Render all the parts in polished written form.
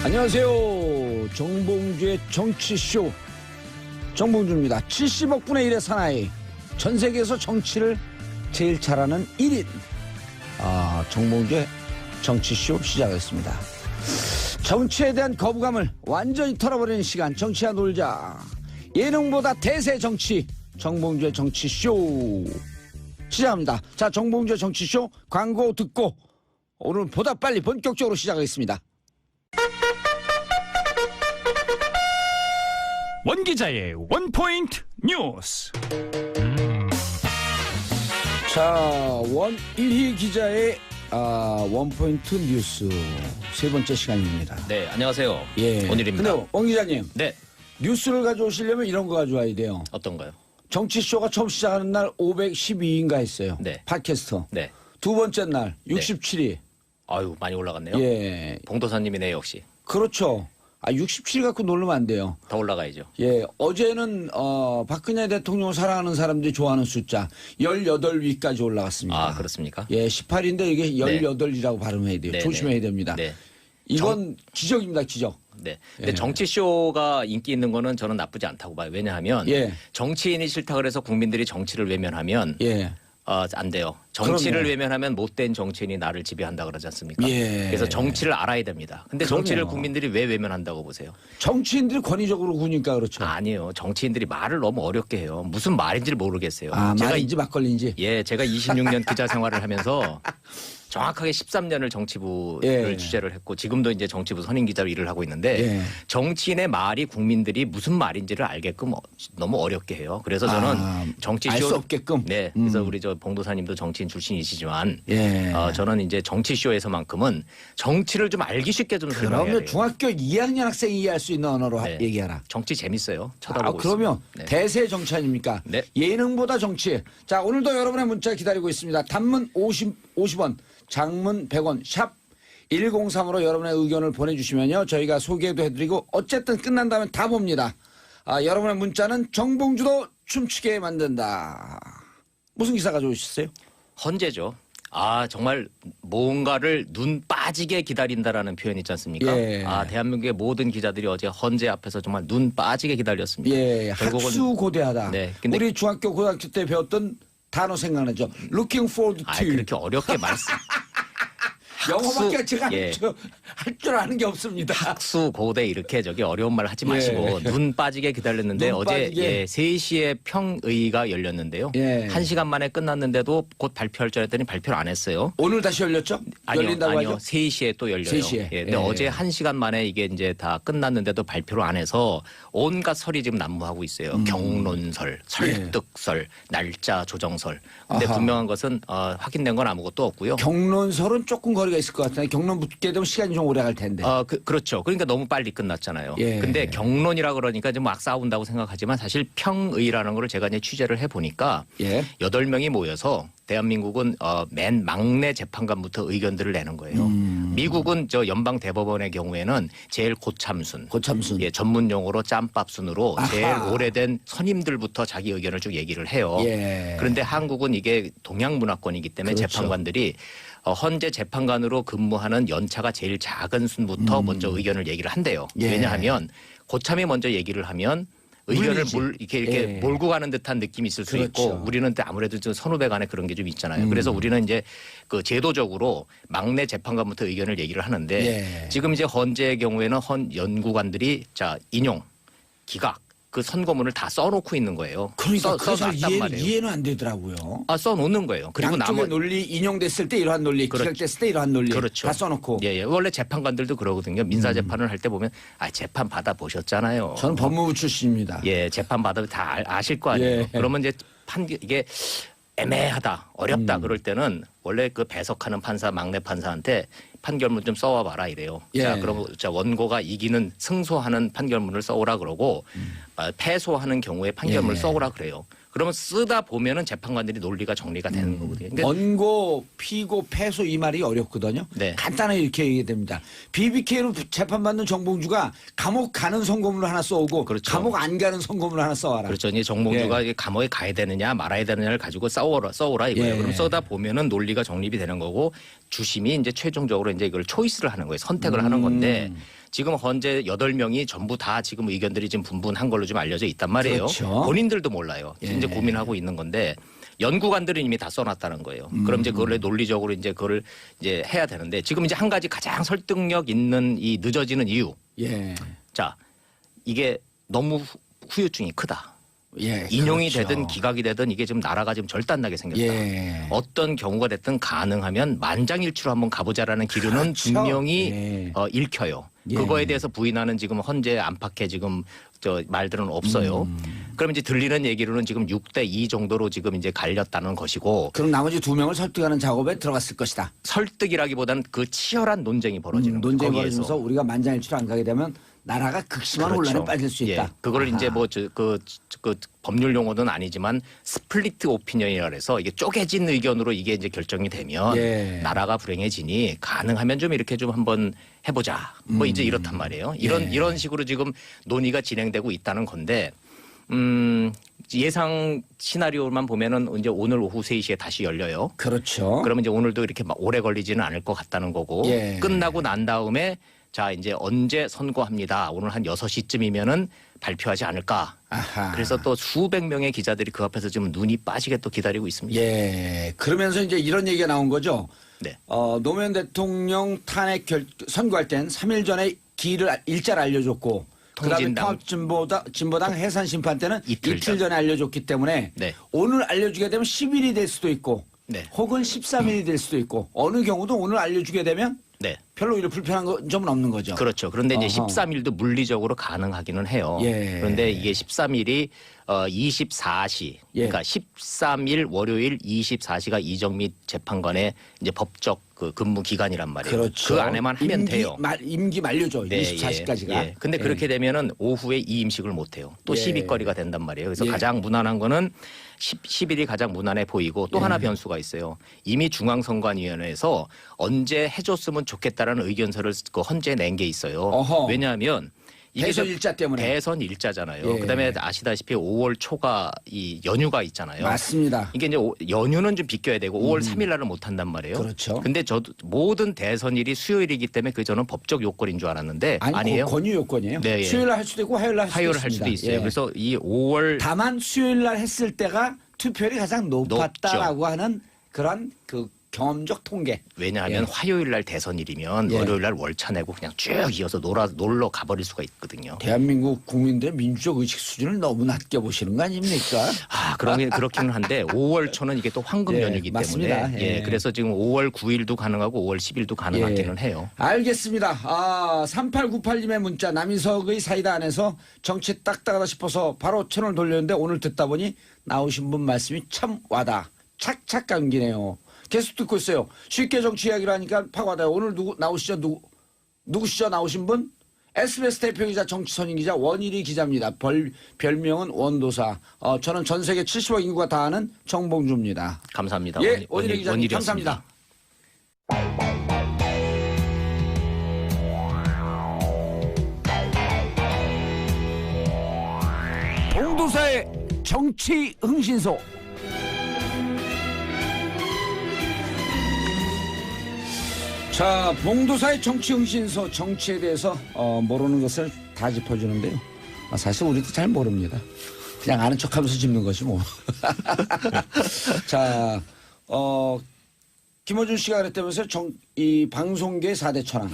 안녕하세요. 정봉주의 정치쇼 정봉주입니다. 70억 분의 1의 사나이, 전 세계에서 정치를 제일 잘하는 1인 정봉주의 정치쇼 시작했습니다. 정치에 대한 거부감을 완전히 털어버리는 시간, 정치야 놀자. 예능보다 대세 정치, 정봉주의 정치쇼 시작합니다. 자, 정봉주의 정치쇼 광고 듣고 오늘 보다 빨리 본격적으로 시작하겠습니다. 원 기자의 원포인트 뉴스. 자, 원일희 기자의 원포인트 뉴스 세 번째 시간입니다. 네, 안녕하세요. 예. 원일입니다. 근데 원 기자님, 네, 뉴스를 가져오시려면 이런 거 가져와야 돼요. 어떤가요? 정치쇼가 처음 시작하는 날 512인가 했어요. 네. 팟캐스트. 네. 두 번째 날 67위. 아유, 많이 올라갔네요. 예. 봉도사님이네 역시. 그렇죠. 67위 갖고 놀면 안 돼요. 더 올라가야죠. 예, 어제는 박근혜 대통령을 사랑하는 사람들이 좋아하는 숫자 18위까지 올라갔습니다. 아, 그렇습니까? 예, 18인데 이게 18이라고 발음해야 돼요. 네, 조심해야 네. 됩니다. 네. 이건 기적입니다, 기적. 네. 근데 예. 정치쇼가 인기 있는 거는 저는 나쁘지 않다고 봐요. 왜냐하면 예. 정치인이 싫다 그래서 국민들이 정치를 외면하면 예. 안 돼요. 정치를 그럼요. 외면하면 못된 정치인이 나를 지배한다 그러지 않습니까? 예. 그래서 정치를 알아야 됩니다. 근데 그럼요. 정치를 국민들이 왜 외면한다고 보세요? 정치인들이 권위적으로 구니까 그렇죠. 아니에요. 정치인들이 말을 너무 어렵게 해요. 무슨 말인지를 모르겠어요. 말인지 막걸리인지. 예, 제가 26년 기자 생활을 하면서 정확하게 13년을 정치부를 예. 취재를 했고 지금도 이제 정치부 선임 기자로 일을 하고 있는데 예. 정치인의 말이 국민들이 무슨 말인지를 알게끔 너무 어렵게 해요. 그래서 저는 정치쇼 알 수 없게끔. 네, 그래서 우리 저 봉도사님도 정치인 출신이시지만 예. 저는 이제 정치쇼에서만큼은 정치를 좀 알기 쉽게 좀 설명해야 그러면 돼요. 중학교 2학년 학생이 이해할 수 있는 언어로 네. 얘기하라. 정치 재밌어요. 쳐다보고 그러면 있습니다. 네. 대세 정치 아닙니까? 네. 예능보다 정치. 자, 오늘도 여러분의 문자 기다리고 있습니다. 단문 50원, 장문 100원, 샵 103으로 여러분의 의견을 보내주시면요. 저희가 소개도 해드리고 어쨌든 끝난 다음에 다 봅니다. 여러분의 문자는 정봉주도 춤추게 만든다. 무슨 기사 가져오셨어요? 헌재죠. 정말 뭔가를 눈 빠지게 기다린다라는 표현 있지 않습니까? 예. 대한민국의 모든 기자들이 어제 헌재 앞에서 정말 눈 빠지게 기다렸습니다. 예, 학수고대하다. 네, 근데 우리 중학교 고등학교 때 배웠던 단어 생각나죠? Looking forward to. 그렇게 어렵게 말씀. 영어밖에 제가 예. 할 줄 아는 게 없습니다. 학수고대 이렇게 어려운 말 하지 마시고 예. 눈 빠지게 기다렸는데 눈 어제 빠지게. 3시에 평의가 열렸는데요. 예. 1시간 만에 끝났는데도 곧 발표할 줄 알았더니 발표를 안 했어요. 오늘 다시 열렸죠? 열린다고 아니요. 하죠? 3시에 또 열려요. 3시에. 예, 근데 예. 어제 1시간 만에 이게 이제 다 끝났는데도 발표를 안 해서 온갖 설이 지금 난무하고 있어요. 경론설, 설득설, 날짜 조정설. 근데 아하. 분명한 것은 확인된 건 아무것도 없고요. 경론설은 조금 거리가 있을 것 같은데 경론 붙게 되면 시간이 좀 오래 갈 텐데. 그렇죠. 그러니까 너무 빨리 끝났잖아요. 예. 근데 경론이라 그러니까 이제 막 싸운다고 생각하지만 사실 평의라는 걸 제가 이제 취재를 해 보니까 예. 8명이 모여서 대한민국은 맨 막내 재판관부터 의견들을 내는 거예요. 미국은 저 연방 대법원의 경우에는 제일 고참순, 고참순. 전문 용어로 짬밥순으로 아하. 제일 오래된 선임들부터 자기 의견을 쭉 얘기를 해요. 예. 그런데 한국은 이게 동양 문화권이기 때문에 그렇죠. 재판관들이 헌재 재판관으로 근무하는 연차가 제일 작은 순부터 먼저 의견을 얘기를 한대요. 예. 왜냐하면 고참이 먼저 얘기를 하면 의견을 물리지. 이렇게 예. 몰고 가는 듯한 느낌이 있을 수 그렇죠. 있고 우리는 또 아무래도 좀 선후배 간에 그런 게 좀 있잖아요. 그래서 우리는 이제 그 제도적으로 막내 재판관부터 의견을 얘기를 하는데 예. 지금 이제 헌재의 경우에는 연구관들이 인용, 기각 그 선고문을 다 써놓고 있는 거예요. 그러니까 그래서 써놨단 말이에요. 이해는 안 되더라고요. 써놓는 거예요. 그리고 양쪽의 논리 인용됐을 때 이러한 논리, 그렇죠. 기각됐을 때 이러한 논리 그렇죠. 다 써놓고. 예. 원래 재판관들도 그러거든요. 민사 재판을 할 때 보면 재판 받아 보셨잖아요. 저는 법무부 출신입니다. 예, 재판 받아 다 아실 거 아니에요. 예. 그러면 이제 이게 애매하다, 어렵다 그럴 때는 원래 그 배석하는 판사, 막내 판사한테 판결문 좀 써와 봐라 이래요. 예. 자, 그럼 원고가 이기는 승소하는 판결문을 써오라 그러고 패소하는 경우에 판결문을 예. 써오라 그래요. 그러면 쓰다 보면은 재판관들이 논리가 정리가 되는 거거든요. 그러니까 원고, 피고, 패소 이 말이 어렵거든요. 네. 간단하게 이렇게 얘기됩니다. BBK로 재판받는 정봉주가 감옥 가는 선고문을 하나 써오고 그렇죠. 감옥 안 가는 선고문을 하나 써와라. 그렇죠. 이제 정봉주가 예. 감옥에 가야 되느냐 말아야 되느냐를 가지고 써오라 이거예요. 예. 그럼 써다 보면은 논리가 정립이 되는 거고 주심이 이제 최종적으로 이제 이걸 초이스를 하는 거예요. 선택을 하는 건데 지금 현재 8명이 전부 다 지금 의견들이 지금 분분한 걸로 좀 알려져 있단 말이에요. 그렇죠. 본인들도 몰라요. 예. 이제 고민하고 있는 건데 연구관들은 이미 다 써놨다는 거예요. 그럼 이제 그걸 논리적으로 이제 그걸 이제 해야 되는데 지금 이제 한 가지 가장 설득력 있는 이 늦어지는 이유. 예. 자, 이게 너무 후유증이 크다. 예. 인용이 그렇죠. 되든 기각이 되든 이게 지금 나라가 지금 절단나게 생겼다. 예. 어떤 경우가 됐든 가능하면 만장일치로 한번 가보자라는 기류는 그렇죠. 분명히 예. 읽혀요. 예. 그거에 대해서 부인하는 지금 헌재 안팎에 지금 저 말들은 없어요. 그럼 이제 들리는 얘기로는 지금 6대2 정도로 지금 이제 갈렸다는 것이고 그럼 나머지 2명을 설득하는 작업에 들어갔을 것이다. 설득이라기보다는 그 치열한 논쟁이 벌어지는 논쟁이 거기에서. 벌어지면서 우리가 만장일치로 안 가게 되면 나라가 극심한 그렇죠. 혼란에 빠질 수 있다. 예. 그걸 아하. 이제 뭐 그 법률 용어는 아니지만 스플리트 오피니언이라 해서 이게 쪼개진 의견으로 이게 이제 결정이 되면 예. 나라가 불행해지니 가능하면 좀 이렇게 좀 한번 해보자. 뭐 이제 이렇단 말이에요. 이런 식으로 지금 논의가 진행되고 있다는 건데 예상 시나리오만 보면은 이제 오늘 오후 3시에 다시 열려요. 그렇죠. 그러면 이제 오늘도 이렇게 막 오래 걸리지는 않을 것 같다는 거고 예. 끝나고 난 다음에 자 이제 언제 선고합니다. 오늘 한 6시쯤이면은 발표하지 않을까. 아하. 그래서 또 수백 명의 기자들이 그 앞에서 지금 눈이 빠지게 또 기다리고 있습니다. 예. 그러면서 이제 이런 얘기가 나온 거죠. 네. 노무현 대통령 탄핵 선고할 땐 3일 전에 일자를 알려줬고 그다음에 통진당. 진보당 해산 심판 때는 이틀 이틀 전에 알려줬기 때문에 네. 오늘 알려주게 되면 10일이 될 수도 있고 네. 혹은 13일이 될 수도 있고 어느 경우도 오늘 알려주게 되면 네. 별로 이렇게 불편한 점은 없는 거죠. 그렇죠. 그런데 이제 어허. 13일도 물리적으로 가능하기는 해요. 예. 그런데 이게 13일이 24시, 예. 그러니까 13일 월요일 24시가 이정미 재판관의 이제 법적 그 근무 기간이란 말이에요. 그렇죠. 그 안에만 하면 돼요. 임기 만료죠. 네, 24시까지가. 예. 근데 그렇게 되면은 오후에 이 임식을 못 해요. 또 예. 시비거리가 된단 말이에요. 그래서 예. 가장 무난한 거는 10일이 가장 무난해 보이고 또 하나 변수가 있어요. 이미 중앙선관위원회에서 언제 해줬으면 좋겠다라는 의견서를 그 헌재에 낸 게 있어요. 어허. 왜냐하면 이게 대선 저- 일자 때문에. 대선 일자잖아요. 예. 그다음에 아시다시피 5월 초가 이 연휴가 있잖아요. 맞습니다. 이게 이제 연휴는 좀 비껴야 되고 5월 3일 날은 못 한단 말이에요. 그렇죠. 근데 저도 모든 대선일이 수요일이기 때문에 그 저는 법적 요건인 줄 알았는데 아니, 아니에요. 권유 요건이에요. 네, 예. 수요일 날 할 수도 있고 화요일 날 할 수도 화요일 할 있습니다. 수도 있어요. 예. 그래서 이 5월 다만 수요일 날 했을 때가 투표율이 가장 높았다라고 하는 그런 그 경험적 통계. 왜냐하면 예. 화요일 날 대선일이면 예. 월요일 날 월차 내고 그냥 쭉 이어서 놀러 가버릴 수가 있거든요. 대한민국 국민들의 민주적 의식 수준을 너무 낮게 보시는 거 아닙니까? 그렇기는 한데 5월 초는 이게 또 황금 예, 연휴이기 맞습니다. 때문에 예. 그래서 지금 5월 9일도 가능하고 5월 10일도 가능하기는 해요. 알겠습니다. 3898님의 문자 남인석의 사이다 안에서 정치 딱딱하다 싶어서 바로 채널 돌렸는데 오늘 듣다 보니 나오신 분 말씀이 참 와다. 착착 감기네요. 계속 듣고 있어요. 쉽게 정치 이야기를 하니까 팍 와닿아요. 오늘 누구 나오시죠? 누구시죠? 나오신 분? SBS 대표기자 정치선임 기자 원일이 기자입니다. 별명은 원도사. 저는 전 세계 70억 인구가 다 아는 정봉주입니다. 감사합니다. 예, 원일이 기자님 원일이었습니다. 감사합니다. 봉도사의 정치 흥신소. 자, 봉도사의 정치 흥신소, 정치에 대해서 모르는 것을 다 짚어주는데요. 사실 우리도 잘 모릅니다. 그냥 아는 척하면서 짚는 것이 뭐. 자, 김어준 씨가 그랬다면서요. 이 방송계 4대 천왕.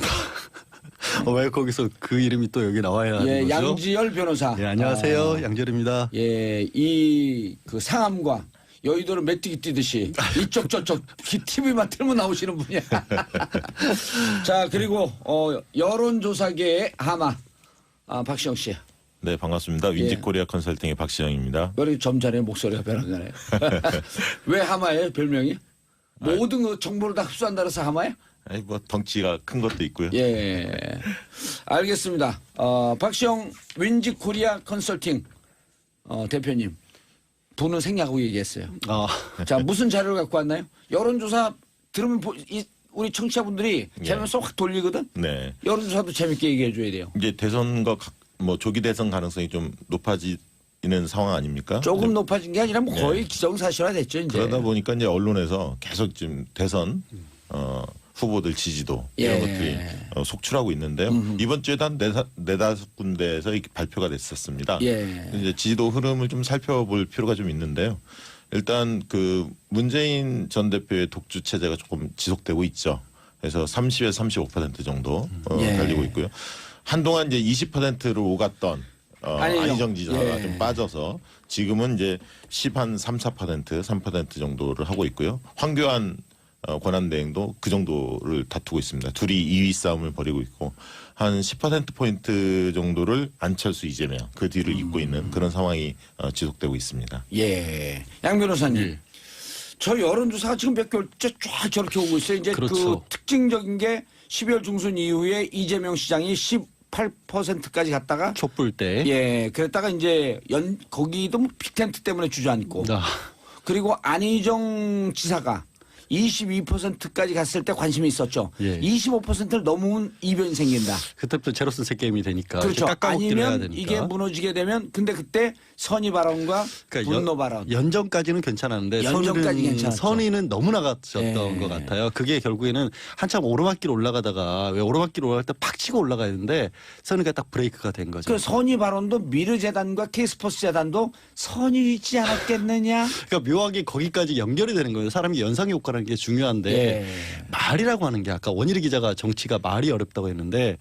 왜 거기서 그 이름이 또 여기 나와야 하는 예, 거죠? 양지열 변호사. 예, 안녕하세요. 양절입니다. 예, 이 그 상암과 여의도를 메뚜기 뛰듯이 이쪽 저쪽 TV만 틀면 나오시는 분이야. 자, 그리고 여론조사계의 하마 박시영 씨. 네, 반갑습니다. 윈지코리아 컨설팅의 박시영입니다. 왜 이렇게 점잖아요? 목소리가 변하잖아요. 왜 하마예요? 별명이? 모든 그 정보를 다 흡수한다 그래서 하마야? 아니, 뭐 덩치가 큰 것도 있고요. 예, 알겠습니다. 박시영 윈지코리아 컨설팅 대표님. 분은 생략하고 얘기했어요. 자, 무슨 자료를 갖고 왔나요? 여론조사 들으면 우리 청취자분들이 재미면 쏙 돌리거든. 네. 여론조사도 재밌게 얘기해 줘야 돼요. 이제 대선과 뭐 조기 대선 가능성이 좀 높아지는 상황 아닙니까? 조금 이제 높아진 게 아니라 뭐 거의 기정사실화 됐죠, 이제. 그러다 보니까 이제 언론에서 계속 지금 대선 후보들 지지도 이런 예. 것들이 속출하고 있는데요. 이번 주에도 한 네다섯 군데에서 이렇게 발표가 됐었습니다. 예. 이제 지지도 흐름을 좀 살펴볼 필요가 좀 있는데요. 일단 그 문재인 전 대표의 독주 체제가 조금 지속되고 있죠. 그래서 30에서 35% 정도 예. 달리고 있고요. 한동안 이제 20%를 오갔던 아니요. 안희정 지사가 예. 좀 빠져서 지금은 이제 10한 3% 정도를 하고 있고요. 황교안 권한대행도 그 정도를 다투고 있습니다. 둘이 2위 싸움을 벌이고 있고 한 10%포인트 정도를 안철수 이재명 그 뒤를 잇고 있는 그런 상황이 지속되고 있습니다. 예. 양 변호사님. 저 여론조사가 지금 몇 개월째 쫙 저렇게 오고 있어요. 이제 그 그렇죠. 특징적인 게 12월 중순 이후에 이재명 시장이 18%까지 갔다가 촛불 때. 예, 그랬다가 이제 거기도 뭐 빅텐트 때문에 주저앉고 아, 그리고 안희정 지사가 22%까지 갔을 때 관심이 있었죠. 예. 25%를 넘으면 이변이 생긴다. 그때부터 제로 쓴 게임이 되니까. 그렇죠. 깎아먹기를 해야 아니면 되니까. 이게 무너지게 되면 근데 그때 선의 발언과 그러니까 분노 발언. 연정까지는 괜찮았는데 연정까지 괜찮았죠. 선의는 너무 나갔었던 예. 것 같아요. 그게 결국에는 한참 오르막길 올라가다가 왜 오르막길 올라갈 때 팍 치고 올라가야 되는데 선의가 딱 브레이크가 된 거죠. 그 선의 발언도 미르재단과 K스포츠 재단도 선의이지 않았겠느냐. 그러니까 묘하게 거기까지 연결이 되는 거예요. 사람이 연상 효과라는 게 중요한데 예. 말이라고 하는 게 아까 원희리 기자가 정치가 말이 어렵다고 했는데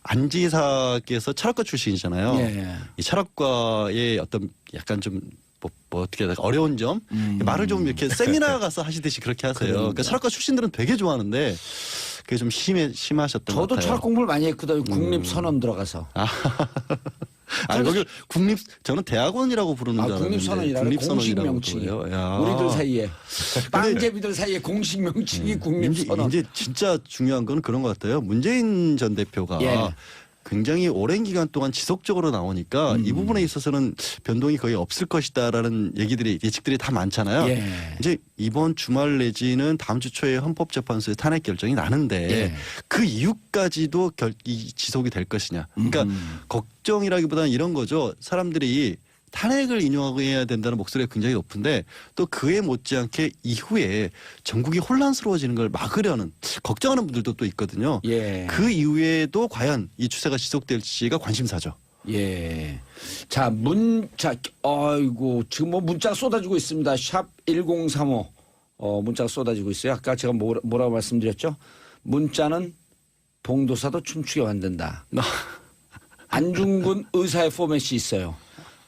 안 지사께서 철학과 출신이잖아요. 예. 이 철학과의 어떤 약간 좀 뭐 어떻게 해야 될까 어려운 점 말을 좀 이렇게 세미나 가서 하시듯이 그렇게 하세요. 그러니까 철학과 출신들은 되게 좋아하는데 그게 좀 심하셨던 것 저도 같아요. 철학 공부를 많이 했거든요. 국립선언 들어가서. 아니 거기 국립 저는 대학원이라고 부르는 줄 알았는데 국립선언이라고 공식 국립선언이라고 명칭이. 그래요. 야. 우리들 사이에 빵제비들 사이에 공식 명칭이 국립선언. 이제 진짜 중요한 건 그런 것 같아요. 문재인 전 대표가 예. 굉장히 오랜 기간 동안 지속적으로 나오니까 이 부분에 있어서는 변동이 거의 없을 것이다라는 예측들이 다 많잖아요. 예. 이제 이번 주말 내지는 다음 주 초에 헌법재판소의 탄핵 결정이 나는데 예. 그 이후까지도 지속이 될 것이냐. 그러니까 걱정이라기보다는 이런 거죠. 사람들이 탄핵을 인용해야 된다는 목소리가 굉장히 높은데 또 그에 못지않게 이후에 전국이 혼란스러워지는 걸 막으려는 걱정하는 분들도 또 있거든요. 예. 그 이후에도 과연 이 추세가 지속될지가 관심사죠. 예. 자, 아이고, 지금 뭐 문자가 쏟아지고 있습니다. 샵 1035. 문자가 쏟아지고 있어요. 아까 제가 뭐라고 말씀드렸죠? 문자는 봉도사도 춤추게 만든다. 안중근 의사의 포맷이 있어요.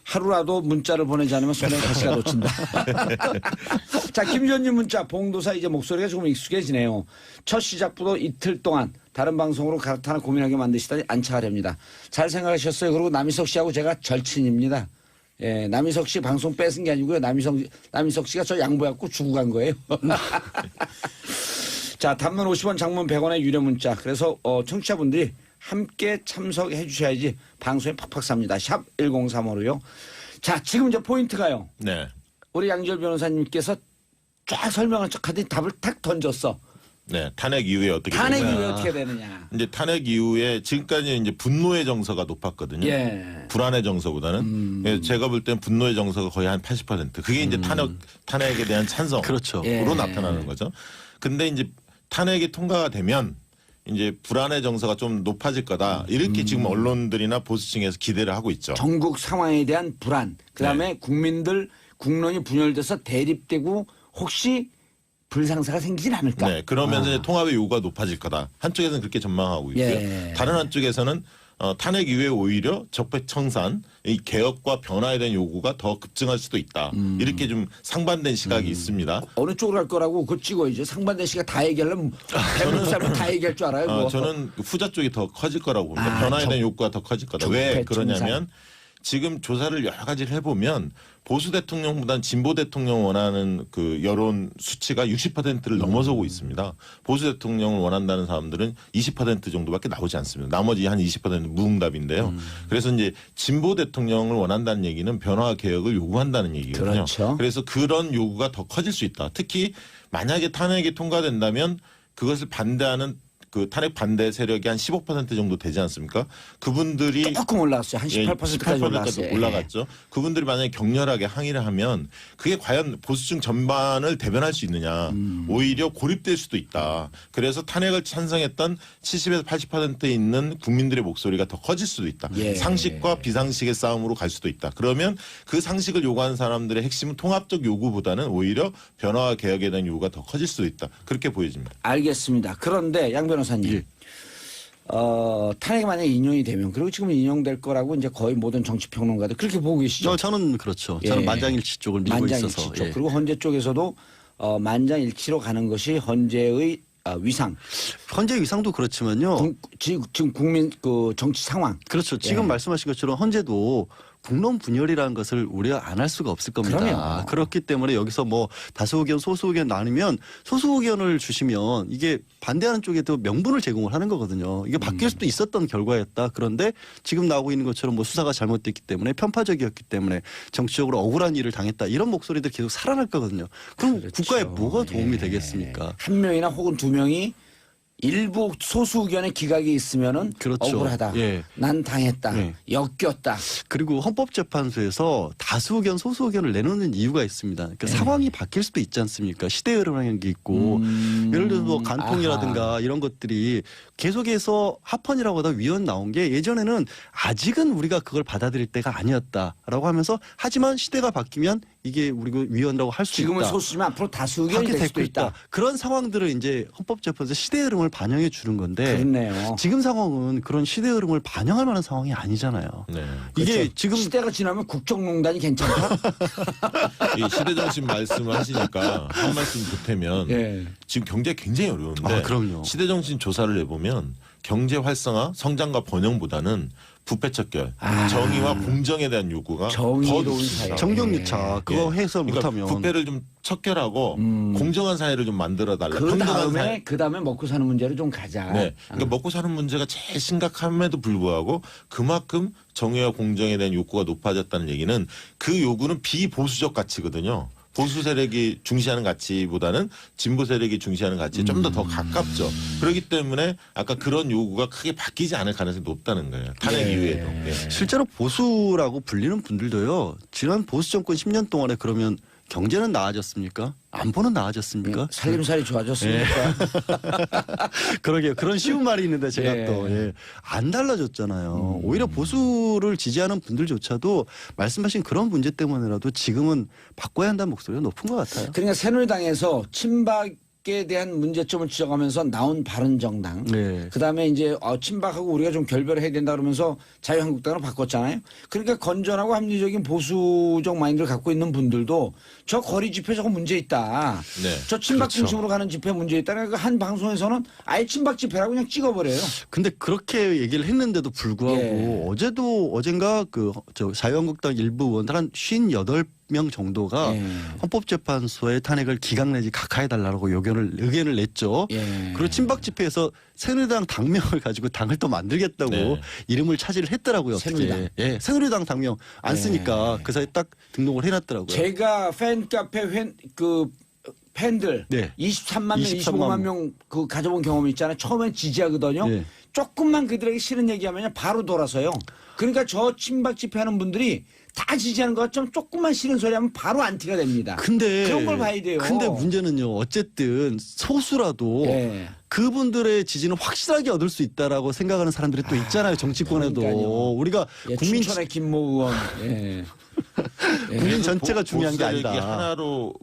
하루라도 문자를 보내지 않으면 손에 가시가 놓친다. 자, 김전님 문자. 봉도사 이제 목소리가 조금 익숙해지네요. 첫 시작부터 이틀 동안 다른 방송으로 갈아타나 고민하게 만드시다니 안차하렵니다. 잘 생각하셨어요. 그리고 남희석 씨하고 제가 절친입니다. 예, 남희석 씨 방송 뺏은 게 아니고요. 남희석 씨가 저 양보해갖고 주고 간 거예요. 자, 단문 50원, 장문 100원의 유료 문자. 그래서 청취자분들이 함께 참석해 주셔야지 방송에 팍팍 삽니다. 샵 1035로요. 자, 지금 이제 포인트가요. 네. 우리 양지열 변호사님께서 쫙 설명한 척하더니 답을 탁 던졌어. 네. 탄핵 이후에 어떻게 탄핵이 되느냐. 왜 어떻게 되느냐. 이제 탄핵 이후에 지금까지 이제 분노의 정서가 높았거든요. 예. 불안의 정서보다는 예, 제가 볼 땐 분노의 정서가 거의 한 80%. 그게 이제 탄핵에 대한 찬성으로 그렇죠. 예. 나타나는 거죠. 근데 이제 탄핵이 통과가 되면 이제 불안의 정서가 좀 높아질 거다. 이렇게 지금 언론들이나 보수층에서 기대를 하고 있죠. 전국 상황에 대한 불안. 그다음에 네. 국민들 국론이 분열돼서 대립되고 혹시 불상사가 생기진 않을까. 네, 그러면서 이제 통합의 요구가 높아질 거다. 한쪽에서는 그렇게 전망하고 있고요. 예. 다른 한쪽에서는 탄핵 이후에 오히려 적폐청산, 이 개혁과 변화에 대한 요구가 더 급증할 수도 있다. 이렇게 좀 상반된 시각이 있습니다. 어느 쪽으로 갈 거라고 그거 찍어야죠. 상반된 씨가 다 얘기하려면 대부분 사람은 다 얘기할 줄 알아요. 그거. 저는 후자 쪽이 더 커질 거라고 봅니다. 아, 변화에 대한 욕구가 더 커질 거다. 왜 적폐청산. 그러냐면 지금 조사를 여러 가지를 해보면 보수 대통령보다는 진보 대통령 원하는 그 여론 수치가 60%를 넘어서고 있습니다. 보수 대통령을 원한다는 사람들은 20% 정도밖에 나오지 않습니다. 나머지 한 20%는 무응답인데요. 그래서 이제 진보 대통령을 원한다는 얘기는 변화와 개혁을 요구한다는 얘기거든요. 그렇죠. 그래서 그런 요구가 더 커질 수 있다. 특히 만약에 탄핵이 통과된다면 그것을 반대하는 그 탄핵 반대 세력이 한 15% 정도 되지 않습니까? 그분들이 조금 올라왔어요. 한 18%까지 올라왔어요. 올라갔죠. 그분들이 만약에 격렬하게 항의를 하면 그게 과연 보수층 전반을 대변할 수 있느냐. 오히려 고립될 수도 있다. 그래서 탄핵을 찬성했던 70에서 80% 있는 국민들의 목소리가 더 커질 수도 있다. 예. 상식과 비상식의 싸움으로 갈 수도 있다. 그러면 그 상식을 요구하는 사람들의 핵심은 통합적 요구보다는 오히려 변화와 개혁에 대한 요구가 더 커질 수도 있다. 그렇게 보여집니다. 알겠습니다. 그런데 양 변호사님. 예. 탄핵이 만약에 인용이 되면 그리고 지금 인용될 거라고 이제 거의 모든 정치평론가들 그렇게 보고 계시죠. 저는 그렇죠. 예. 저는 만장일치 쪽을 밀고 만장일치 있어서. 쪽. 예. 그리고 헌재 쪽에서도 만장일치로 가는 것이 헌재의 위상. 헌재 위상도 그렇지만요. 지금 국민 그 정치 상황. 그렇죠. 지금 예. 말씀하신 것처럼 헌재도 국론 분열이라는 것을 우려 안 할 수가 없을 겁니다. 그럼요. 그렇기 때문에 여기서 뭐 다수 의견, 소수 의견 나누면 소수 의견을 주시면 이게 반대하는 쪽에도 명분을 제공을 하는 거거든요. 이게 바뀔 수도 있었던 결과였다. 그런데 지금 나오고 있는 것처럼 뭐 수사가 잘못됐기 때문에 편파적이었기 때문에 정치적으로 억울한 일을 당했다. 이런 목소리들 계속 살아날 거거든요. 그럼 그렇죠. 국가에 뭐가 도움이 예. 되겠습니까? 한 명이나 혹은 두 명이 일부 소수 의견의 기각이 있으면은 그렇죠. 억울하다. 예. 난 당했다. 예. 엮였다. 그리고 헌법재판소에서 다수 의견, 소수 의견을 내놓는 이유가 있습니다. 그러니까 상황이 바뀔 수도 있지 않습니까? 시대 흐름이라는 게 있고 예를 들어서 뭐 간통이라든가 이런 것들이 계속해서 합헌이라고 하다 위헌 나온 게 예전에는 아직은 우리가 그걸 받아들일 때가 아니었다라고 하면서 하지만 시대가 바뀌면 이게 우리가 위헌이라고 할 수 있다. 지금은 소수지만 앞으로 다수 의견이 될 수도 있다. 그런 상황들을 이제 헌법재판소 시대 흐름을 반영해 주는 건데 그렇네요. 지금 상황은 그런 시대 흐름을 반영할 만한 상황이 아니잖아요. 네. 이게 그렇죠. 지금 시대가 지나면 국정농단이 괜찮다. 이 시대정신 말씀을 하시니까 한 말씀 보태면 예. 지금 경제 굉장히 어려운데 아, 그럼요. 시대정신 조사를 해보면 경제 활성화, 성장과 번영보다는 부패 척결, 정의와 공정에 대한 요구가 더 정의로운 높습니다. 사회. 정경유착 그거 예. 해설 그러니까 못하면 부패를 좀 척결하고 공정한 사회를 좀 만들어 달라. 그 다음에 먹고 사는 문제로 좀 가자. 네. 그러니까 먹고 사는 문제가 제일 심각함에도 불구하고 그만큼 정의와 공정에 대한 욕구가 높아졌다는 얘기는 그 요구는 비보수적 가치거든요. 보수 세력이 중시하는 가치보다는 진보 세력이 중시하는 가치에 좀 더 가깝죠. 그렇기 때문에 아까 그런 요구가 크게 바뀌지 않을 가능성이 높다는 거예요. 탄핵 이후에도. 네. 실제로 보수라고 불리는 분들도요. 지난 보수 정권 10년 동안에 그러면 경제는 나아졌습니까? 안보는 나아졌습니까? 살림살이 좋아졌습니까? 그러게요. 그런 쉬운 말이 있는데 제가 예. 또 안 달라졌잖아요. 오히려 보수를 지지하는 분들조차도 말씀하신 그런 문제 때문에라도 지금은 바꿔야 한다는 목소리가 높은 것 같아요. 그러니까 새누리당에서 친박에 대한 문제점을 지적하면서 나온 바른정당. 네. 그다음에 이제 친박하고 우리가 좀 결별을 해야 된다 그러면서 자유한국당으로 바꿨잖아요. 그러니까 건전하고 합리적인 보수적 마인드를 갖고 있는 분들도 저 거리 집회 저거 문제 있다. 네. 저 친박 그렇죠. 중심으로 가는 집회 문제 있다. 그러니까 한 방송에서는 아예 친박 집회라고 그냥 찍어버려요. 근데 그렇게 얘기를 했는데도 불구하고 예. 어젠가 저 자유한국당 일부 의원 한 58명 정도가 예. 헌법재판소의 탄핵을 기각 내지 각하해달라고 의견을 냈죠. 예. 그리고 친박 집회에서 새누리당 당명을 가지고 당을 또 만들겠다고 네. 이름을 차지를 했더라고요. 어떻게. 새누리당. 예, 새누리당 당명 안 예. 쓰니까 그 사이에 딱 등록을 해놨더라고요. 제가 팬카페 팬들 네. 23만 명, 23만 25만 명 그 가져본 경험이 있잖아요. 처음엔 지지하거든요. 네. 조금만 그들에게 싫은 얘기하면 바로 돌아서요. 그러니까 저 친박 집회하는 분들이 다 지지하는 것처럼 조금만 싫은 소리 하면 바로 안티가 됩니다. 근데 그런 걸 봐야 돼요. 근데 문제는요. 어쨌든 소수라도 예. 그분들의 지지는 확실하게 얻을 수 있다라고 생각하는 사람들이 또 있잖아요. 정치권에도. 그러니까요. 우리가 예, 국민 춘천의 김모 의원. 예. 국민 전체가 중요한 게 보수 세력이 아니다. 하나로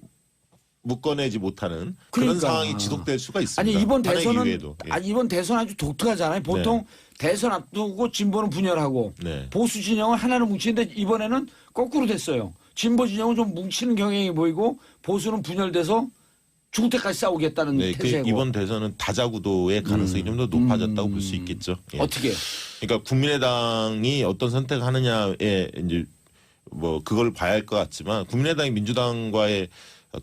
묶어내지 못하는 그런 그러니까. 상황이 지속될 수가 있습니다. 아니 이번 탄핵 대선은 이후에도. 예. 이번 대선 아주 독특하잖아요. 보통 대선 앞두고 진보는 분열하고 네. 보수 진영은 하나로 뭉치는데 이번에는 거꾸로 됐어요. 진보 진영은 좀 뭉치는 경향이 보이고 보수는 분열돼서 죽을 때까지 싸우겠다는 네, 그 태세고. 이번 대선은 다자구도의 가능성이 좀 더 높아졌다고 볼 수 있겠죠. 예. 어떻게? 그러니까 국민의당이 어떤 선택을 하느냐에 이제 뭐 그걸 봐야 할 것 같지만 국민의당이 민주당과의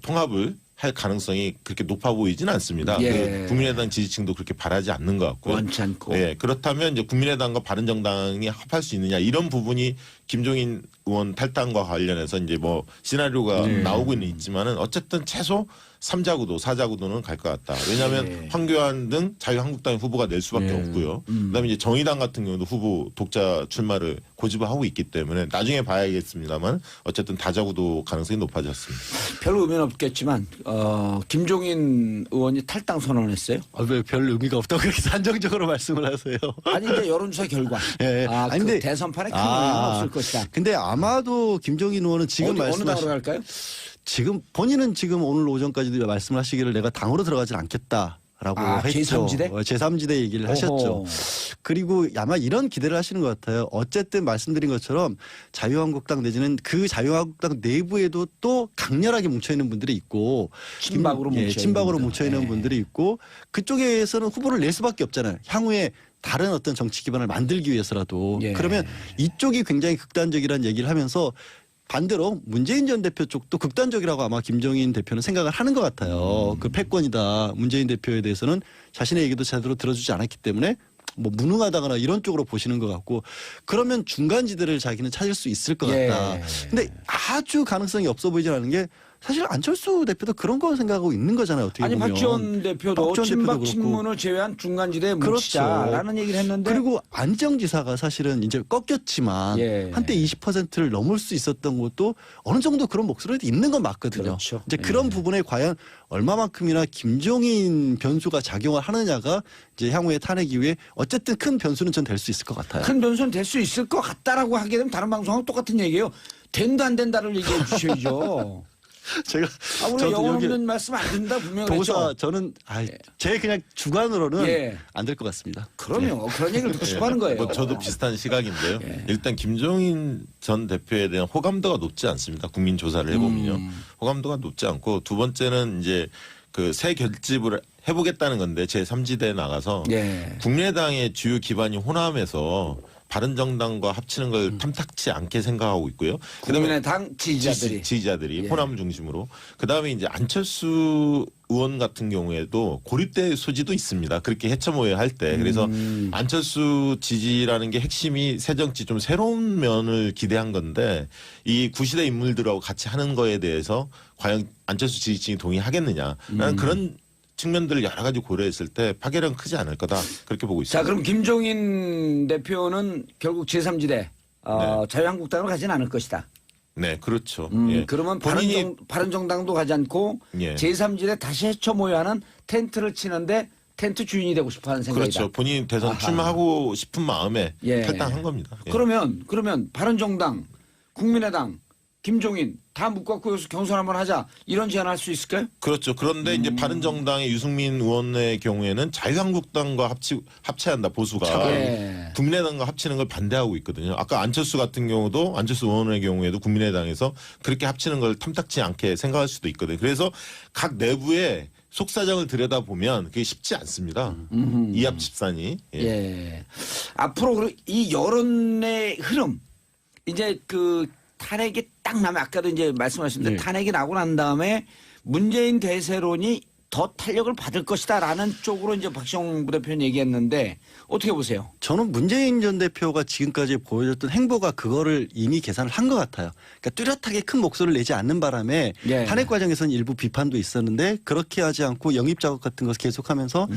통합을 할 가능성이 그렇게 높아 보이지는 않습니다. 예. 그 국민의당 지지층도 그렇게 바라지 않는 것 같고요. 원치 않고. 예, 그렇다면 이제 국민의당과 바른정당이 합할 수 있느냐 이런 부분이 김종인 의원 탈당과 관련해서 이제 뭐 시나리오가 나오고는 있지만은 어쨌든 최소 3자 구도, 4자 구도는 갈 것 같다. 왜냐하면 황교안 등 자유한국당 후보가 낼 수밖에 없고요. 그다음에 이제 정의당 같은 경우도 후보 독자 출마를 고집을 하고 있기 때문에 나중에 봐야겠습니다만 어쨌든 다자 구도 가능성이 높아졌습니다. 별로 의미는 없겠지만 김종인 의원이 탈당 선언했어요. 왜 별 의미가 없다고 그렇게 단정적으로 말씀을 하세요? 아니 이제 여론조사 결과. 예, 예. 아니, 아니, 그 근데- 대선판에 큰 영향은 없을 것이다. 근데 아마도 김종인 의원은 지금 어느 당으로 말씀하신 갈까요? 지금 본인은 지금 오늘 오전까지도 말씀을 하시기를 내가 당으로 들어가진 않겠다라고 했죠. 제3지대? 제3지대 얘기를 하셨죠. 어허. 그리고 아마 이런 기대를 하시는 것 같아요. 어쨌든 말씀드린 것처럼 자유한국당 내지는 그 자유한국당 내부에도 또 강렬하게 뭉쳐있는 분들이 있고 친박으로 뭉쳐있는 친박으로 분들. 뭉쳐있는 네. 분들이 있고 그쪽에서는 후보를 낼 수밖에 없잖아요. 향후에 다른 어떤 정치 기반을 만들기 위해서라도. 예. 그러면 이쪽이 굉장히 극단적이라는 얘기를 하면서 반대로 문재인 전 대표 쪽도 극단적이라고 아마 김종인 대표는 생각을 하는 것 같아요. 그 패권이다. 문재인 대표에 대해서는 자신의 얘기도 제대로 들어주지 않았기 때문에 뭐 무능하다거나 이런 쪽으로 보시는 것 같고 그러면 중간지대를 자기는 찾을 수 있을 것 예. 같다. 근데 아주 가능성이 없어 보이지 않는 게 사실 안철수 대표도 그런 거 생각하고 있는 거잖아요. 어떻게 아니 보면. 박지원 대표도 박지원 친박 대표도 그렇고. 친문을 제외한 중간지대에 그렇죠. 뭉치자라는 얘기를 했는데 그리고 안정지사가 사실은 이제 꺾였지만 예. 한때 20%를 넘을 수 있었던 것도 어느 정도 그런 목소리도 있는 건 맞거든요. 그렇죠. 이제 그런 예. 부분에 과연 얼마만큼이나 김종인 변수가 작용을 하느냐가 이제 향후에 탄핵 이후에 어쨌든 큰 변수는 전 될 수 있을 것 같아요. 큰 변수는 될 수 있을 것 같다라고 하게 되면 다른 방송하고 똑같은 얘기예요. 된다 안 된다를 얘기해 주셔야죠. 제가 원래 저도 영혼 여기 없는 말씀 안 된다 분명히 도사 그랬죠. 저는 제 그냥 주관으로는 예. 안 될 것 같습니다. 그럼요. 그런 얘기를 듣고 싶어 하는 거예요. 뭐 저도 비슷한 시각인데요. 예. 일단 김종인 전 대표에 대한 호감도가 높지 않습니다. 국민 조사를 해보면요. 호감도가 높지 않고 두 번째는 이제 그 새 결집을 해보겠다는 건데 제3지대에 나가서 예. 국민의당의 주요 기반이 호남에서 바른정당과 합치는 걸 탐탁치 않게 생각하고 있고요. 그다음에 국민의당 지지자들이. 지지자들이 예. 호남 중심으로. 그다음에 이제 안철수 의원 같은 경우에도 고립될 소지도 있습니다. 그렇게 해처모여 할 때. 그래서 안철수 지지라는 게 핵심이 새정치 좀 새로운 면을 기대한 건데 이 구시대 인물들하고 같이 하는 거에 대해서 과연 안철수 지지층이 동의하겠느냐라는 그런 측면들을 여러 가지 고려했을 때 파괴력은 크지 않을 거다. 그렇게 보고 있습니다. 자, 그럼 김종인 대표는 결국 제3지대 자유한국당으로 가진 않을 것이다. 네, 그렇죠. 예. 그러면 본인이 바른정당도 가지 않고 예. 제3지대 다시 헤쳐모여하는 텐트를 치는데 텐트 주인이 되고 싶어하는 생각이다. 그렇죠. 본인 대선 아하. 출마하고 싶은 마음에 예. 탈당한 겁니다. 예. 그러면 바른정당, 국민의당, 김종인 다 묶어갖고 여기서 경선 한번 하자 이런 제안할 수 있을까요? 그렇죠. 그런데 이제 바른정당의 유승민 의원의 경우에는 자유한국당과 합쳐야 한다 보수가 예. 국민의당과 합치는 걸 반대하고 있거든요. 아까 안철수 같은 경우도 안철수 의원의 경우에도 국민의당에서 그렇게 합치는 걸 탐탁치 않게 생각할 수도 있거든요. 그래서 각 내부에 속사정을 들여다보면 그게 쉽지 않습니다. 이합 집산이. 예. 예. 앞으로 이 여론의 흐름 이제 그 탄핵이 딱 나면 아까도 이제 말씀하신 대로 네. 탄핵이 나고 난 다음에 문재인 대세론이 더 탄력을 받을 것이다라는 쪽으로 이제 박시영 부대표는 얘기했는데 어떻게 보세요? 저는 문재인 전 대표가 지금까지 보여줬던 행보가 그거를 이미 계산을 한 것 같아요. 그러니까 뚜렷하게 큰 목소리를 내지 않는 바람에 예. 탄핵 과정에서는 일부 비판도 있었는데 그렇게 하지 않고 영입 작업 같은 것을 계속하면서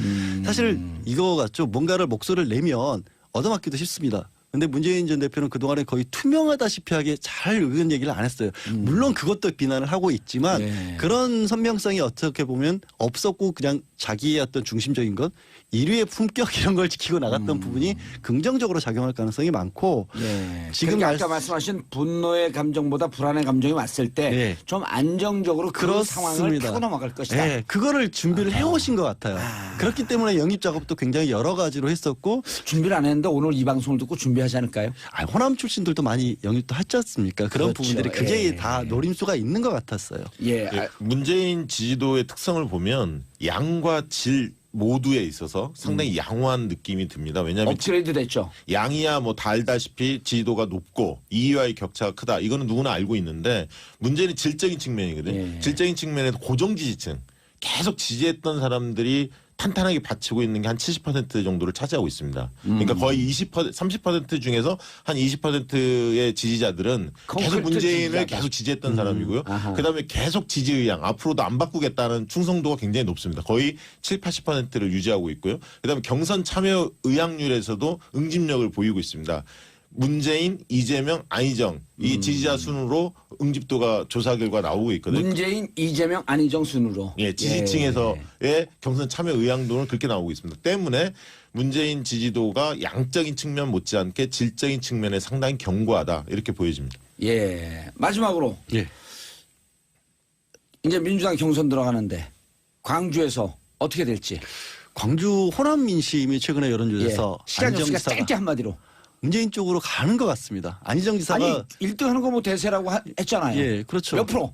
사실 이거 같죠. 뭔가를 목소리를 내면 얻어맞기도 쉽습니다. 근데 문재인 전 대표는 그동안에 거의 투명하다시피 하게 잘 의견 얘기를 안 했어요. 물론 그것도 비난을 하고 있지만 예. 그런 선명성이 어떻게 보면 없었고 그냥 자기의 어떤 중심적인 것 인류의 품격 이런 걸 지키고 나갔던 부분이 긍정적으로 작용할 가능성이 많고 예. 지금 지금 아까 말씀하신 분노의 감정보다 불안의 감정이 왔을 때 좀 예. 안정적으로 그 상황을 그렇습니다. 타고 넘어갈 것이다. 네, 그거를 준비를 해오신 것 같아요. 그렇기 때문에 영입 작업도 굉장히 여러 가지로 했었고 준비를 안 했는데 오늘 이 방송을 듣고 준비하지 않을까요? 호남 출신들도 많이 영입도 했지 않습니까? 그런 그렇죠. 부분들이 굉장히 예. 다 노림수가 있는 것 같았어요. 예. 예, 문재인 지지도의 특성을 보면 양과 질 모두에 있어서 상당히 양호한 느낌이 듭니다. 왜냐하면 업그레이드 됐죠. 양이야 뭐 다 알다시피 지지도가 높고 2위와의 격차가 크다. 이거는 누구나 알고 있는데 문제는 질적인 측면이거든요. 예. 질적인 측면에서 고정 지지층 계속 지지했던 사람들이 탄탄하게 받치고 있는 게 한 70% 정도를 차지하고 있습니다. 그러니까 거의 30% 중에서 한 20%의 지지자들은 계속 콘크리트 문재인을 지지자다. 계속 지지했던 사람이고요. 아하. 그다음에 계속 지지 의향, 앞으로도 안 바꾸겠다는 충성도가 굉장히 높습니다. 거의 80%를 유지하고 있고요. 그다음에 경선 참여 의향률에서도 응집력을 보이고 있습니다. 문재인, 이재명, 안희정 이 지지자 순으로 응집도가 조사 결과 나오고 있거든요. 문재인, 이재명, 안희정 순으로. 예, 지지층에서의 경선 참여 의향도는 그렇게 나오고 있습니다. 때문에 문재인 지지도가 양적인 측면 못지않게 질적인 측면에 상당히 견고하다 이렇게 보여집니다. 예. 마지막으로 예. 이제 민주당 경선 들어가는데 광주에서 어떻게 될지. 광주 호남 민심이 최근에 예. 여론조사에서 시간이 안희정 없으니까 지사가 짧게 한마디로. 문재인 쪽으로 가는 것 같습니다. 안희정 지사가 아니 1등 하는 거 뭐 대세라고 했잖아요. 예, 그렇죠. 몇 프로?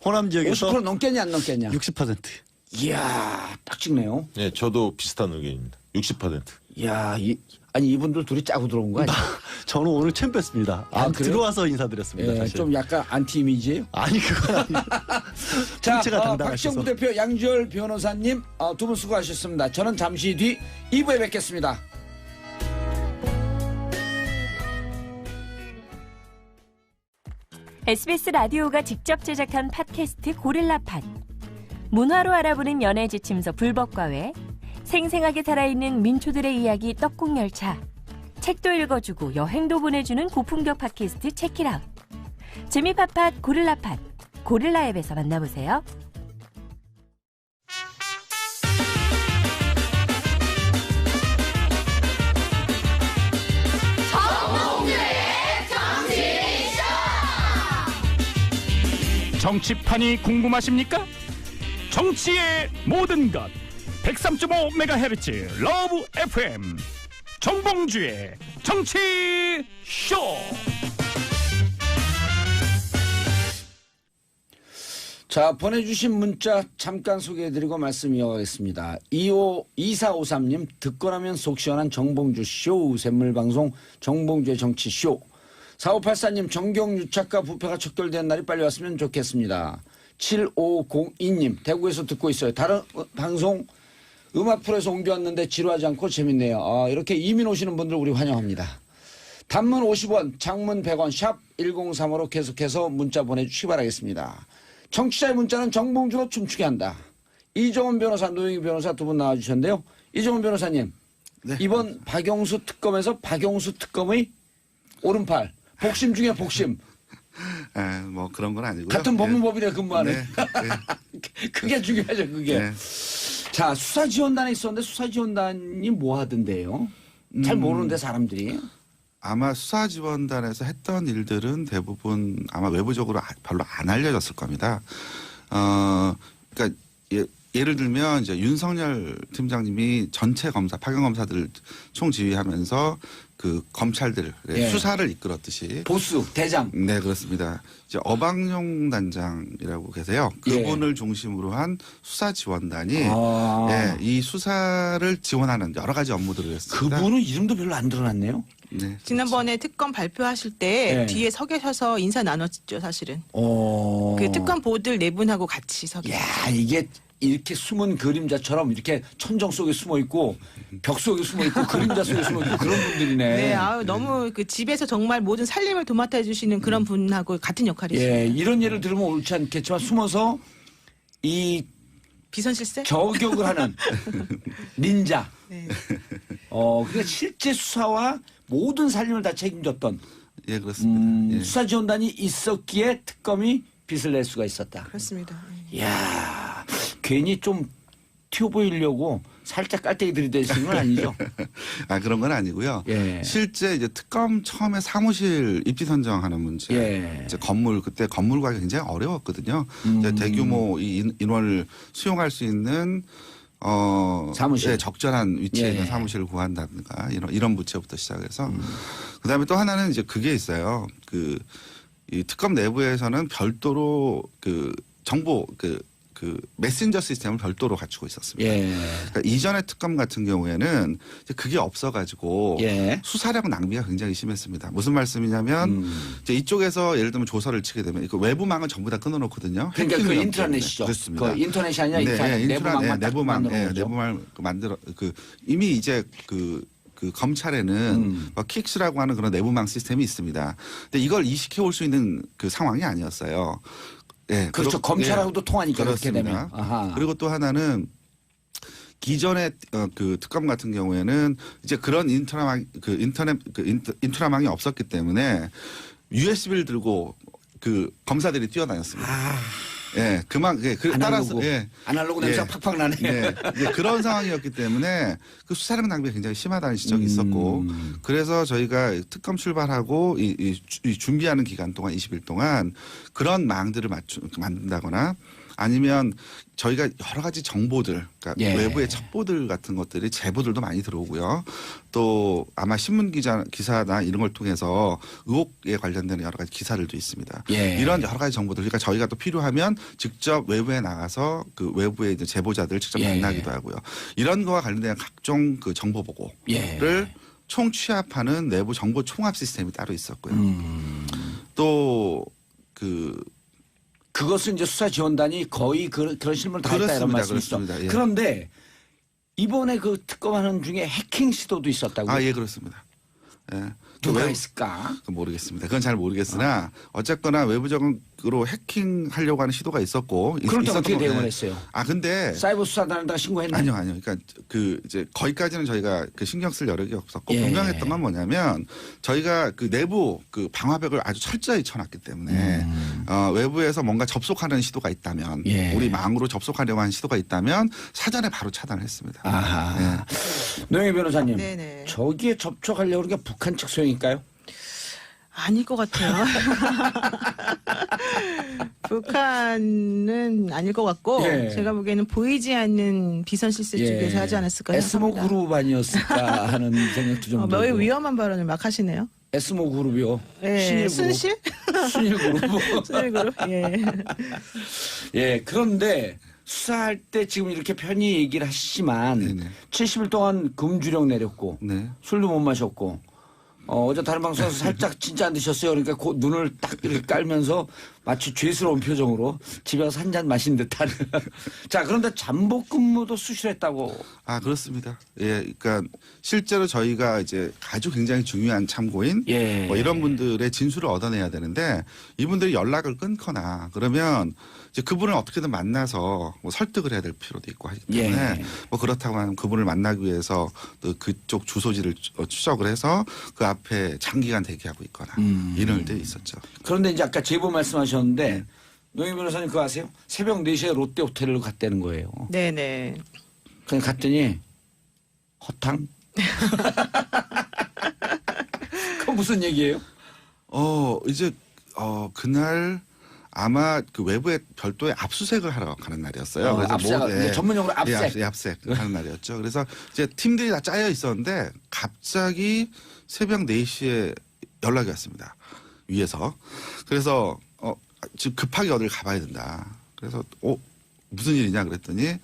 호남 지역에서 50% 넘겠냐 안 넘겠냐. 60%. 이야 딱 찍네요. 예, 저도 비슷한 의견입니다. 60%. 이야 아니 이분들 둘이 짜고 들어온 거 아니야? 저는 오늘 처음 뵀습니다. 아, 그래요? 들어와서 인사드렸습니다. 예, 사실. 좀 약간 안티 이미지예요. 아니 그건 아니에요. 자, 통째가 당당하셔서. 박정부 대표 양지열 변호사님 두 분 수고하셨습니다. 저는 잠시 뒤 2부에 뵙겠습니다. SBS 라디오가 직접 제작한 팟캐스트 고릴라팟. 문화로 알아보는 연애 지침서 불법과외, 생생하게 살아있는 민초들의 이야기 떡국열차, 책도 읽어주고 여행도 보내주는 고품격 팟캐스트 체키라웃. 재미팟팟 고릴라팟, 고릴라 앱에서 만나보세요. 정치판이 궁금하십니까? 정치의 모든 것 103.5MHz 러브 FM 정봉주의 정치쇼. 자, 보내주신 문자 잠깐 소개해드리고 말씀 이어가겠습니다. 2453님, 듣고 나면 속 시원한 정봉주 쇼, 샘물방송 정봉주의 정치쇼. 4584님, 정경유착과 부패가 척결된 날이 빨리 왔으면 좋겠습니다. 7502님, 대구에서 듣고 있어요. 다른 방송 음악 프로에서 옮겨왔는데 지루하지 않고 재밌네요. 이렇게 이민 오시는 분들 우리 환영합니다. 단문 50원, 장문 100원, 샵 1035로 계속해서 문자 보내주시기 바라겠습니다. 청취자의 문자는 정봉주로 춤추게 한다. 이정훈 변호사, 노영희 변호사 두 분 나와주셨는데요. 이정훈 변호사님, 네. 이번 박영수 특검에서 박영수 특검의 오른팔, 복심 중에 복심. 뭐 그런 건 아니고요. 같은 법무법인에 근무하는. 네, 네. 그게 중요하죠, 그게. 네. 자, 수사지원단에 있었는데 수사지원단이 뭐 하던데요? 잘 모르는데 사람들이. 아마 수사지원단에서 했던 일들은 대부분 아마 외부적으로 별로 안 알려졌을 겁니다. 그러니까 예를 들면 이제 윤석열 팀장님이 전체 검사, 파견 검사들을 총지휘하면서 그 검찰들 예. 수사를 이끌었듯이. 보스, 대장. 네, 그렇습니다. 이제 어방용 단장이라고 계세요. 그분을 예. 중심으로 한 수사지원단이 아. 예, 이 수사를 지원하는 여러 가지 업무들을 했습니다. 그분은 이름도 별로 안 드러났네요. 네. 지난번에 특검 발표하실 때 네. 뒤에 서 계셔서 인사 나눴죠, 사실은. 그 특검 보들 네 분하고 같이 서 계세요. 야, 이게 이렇게 숨은 그림자처럼 이렇게 천정 속에 숨어 있고 벽 속에 숨어 있고 그림자 속에 숨어 있고 그런 분들이네. 네, 너무 그 집에서 정말 모든 살림을 도맡아 해주시는 그런 분하고 같은 역할이시죠. 예, 이런 예를 들으면 옳지 않겠지만 숨어서 이 비선실세? 저격을 하는 닌자. 네. 그러니까 실제 수사와 모든 살림을 다 책임졌던 예, 그렇습니다. 예. 수사지원단이 있었기에 특검이 빚을 낼 수가 있었다. 그렇습니다. 이야, 괜히 좀 튀어 보이려고 살짝 깔때기 들이대시는 건 아니죠? 그런 건 아니고요. 예. 실제 이제 특검 처음에 사무실 입지 선정하는 문제, 예. 이제 그때 건물 구하기 굉장히 어려웠거든요. 이제 대규모 이 인원을 수용할 수 있는 사무실. 네, 적절한 위치에 예. 있는 사무실을 구한다든가 이런 부채부터 시작해서 그다음에 또 하나는 이제 그게 있어요. 이 특검 내부에서는 별도로 그 정보 그 그 메신저 시스템을 별도로 갖추고 있었습니다. 예. 그러니까 이전의 특검 같은 경우에는 이제 그게 없어가지고 예. 수사력 낭비가 굉장히 심했습니다. 무슨 말씀이냐면 이제 이쪽에서 예를 들면 조사를 치게 되면 그 외부망은 전부 다 끊어놓거든요. 그러니까 그 해킹 위험 인터넷이죠. 때문에. 그렇습니다. 그 인터넷이 아니라 인터넷 내부망만 딱 내부망, 만들어 놓은 거죠. 내부망 만들어 그 이미 이제 그 검찰에는 뭐 킥스라고 하는 그런 내부망 시스템이 있습니다. 근데 이걸 이식해 올 수 있는 그 상황이 아니었어요. 예, 그렇죠. 검찰하고도 통하니까 그렇게 그렇습니다. 되면. 아하. 그리고 또 하나는 기존의 그 특검 같은 경우에는 이제 그런 인트라망이 없었기 때문에 USB를 들고 그 검사들이 뛰어다녔습니다. 예, 따라서 아날로그 냄새가 팍팍 나네. 네, 이제 그런 상황이었기 때문에 그 수사력 낭비가 굉장히 심하다는 지적이 있었고, 그래서 저희가 특검 출발하고 이 준비하는 기간 동안 20일 동안 그런 망들을 만든다거나 아니면 저희가 여러 가지 정보들, 그러니까 예. 외부의 첩보들 같은 것들이 제보들도 많이 들어오고요. 또 아마 신문 기사나 이런 걸 통해서 의혹에 관련되는 여러 가지 기사들도 있습니다. 예. 이런 여러 가지 정보들, 그러니까 저희가 또 필요하면 직접 외부에 나가서 그 외부의 이제 제보자들 직접 예. 만나기도 하고요. 이런 거와 관련된 각종 그 정보 보고를 예. 총 취합하는 내부 정보 총합 시스템이 따로 있었고요. 또 그것은 이제 수사지원단이 거의 그런 실무를 다 했다 이런 말씀이시죠. 그렇습니다. 예. 그런데 이번에 그 특검하는 중에 해킹 시도도 있었다고요? 예, 그렇습니다. 예. 누가 했을까? 모르겠습니다. 그건 잘 모르겠으나 어쨌거나 외부적으로 해킹하려고 하는 시도가 있었고. 그럴 때 어떻게 대응을 했어요? 근데 사이버 수사단에다가 신고했나요? 아니요. 그러니까 이제 거기까지는 저희가 그 신경 쓸 여력이 없었고 예. 분명했던 건 뭐냐면 저희가 그 내부 그 방화벽을 아주 철저히 쳐놨기 때문에 외부에서 뭔가 접속하는 시도가 있다면 예. 우리 망으로 접속하려고 하는 시도가 있다면 사전에 바로 차단을 했습니다. 아하. 예. 노영희 변호사님, 네네. 저기에 접촉하려고 그러니까 북한 측 소용일까요? 아닐 것 같아요. 북한은 아닐 것 같고 예. 제가 보기에는 보이지 않는 비선 실세 쪽에서 하지 않았을까 에스모 생각합니다. 그룹 아니었을까 하는 생각도 좀 들고. 매우 위험한 발언을 막 하시네요. 에스모 그룹이요. 예. 신일 그룹. 순실? 순일 그룹. 순실 그룹? 예. 예, 그런데 수사할 때 지금 이렇게 편히 얘기를 하시지만 네네. 70일 동안 금주령 내렸고 네. 술도 못 마셨고 어제 다른 방송에서 살짝 진짜 안 드셨어요. 그러니까 그 눈을 딱 이렇게 깔면서 마치 죄스러운 표정으로 집에 가서 한 잔 마신 듯한. 자, 그런데 잠복 근무도 수시했다고. 그렇습니다. 예, 그러니까 실제로 저희가 이제 아주 굉장히 중요한 참고인 예. 뭐 이런 분들의 진술을 얻어내야 되는데 이분들이 연락을 끊거나 그러면 이제 그분을 어떻게든 만나서 뭐 설득을 해야 될 필요도 있고 하기 때문에 예. 뭐 그렇다고 하면 그분을 만나기 위해서 또 그쪽 주소지를 추적을 해서 그 앞에 장기간 대기하고 있거나 이런 일들이 있었죠. 그런데 이제 아까 제보 말씀하셨는데 노영 변호사님 그거 아세요? 새벽 4시에 롯데 호텔로 갔다는 거예요. 네네. 그냥 갔더니 허탕? 그건 무슨 얘기예요? 그날 아마 그 외부에 별도의 압수색을 하러 가는 날이었어요. 그래서 압수색, 전문용어로 압색. 압색 하는 날이었죠. 그래서 이제 팀들이 다 짜여 있었는데 갑자기 새벽 4시에 연락이 왔습니다. 위에서. 그래서 지금 급하게 어딜 가봐야 된다. 그래서 무슨 일이냐 그랬더니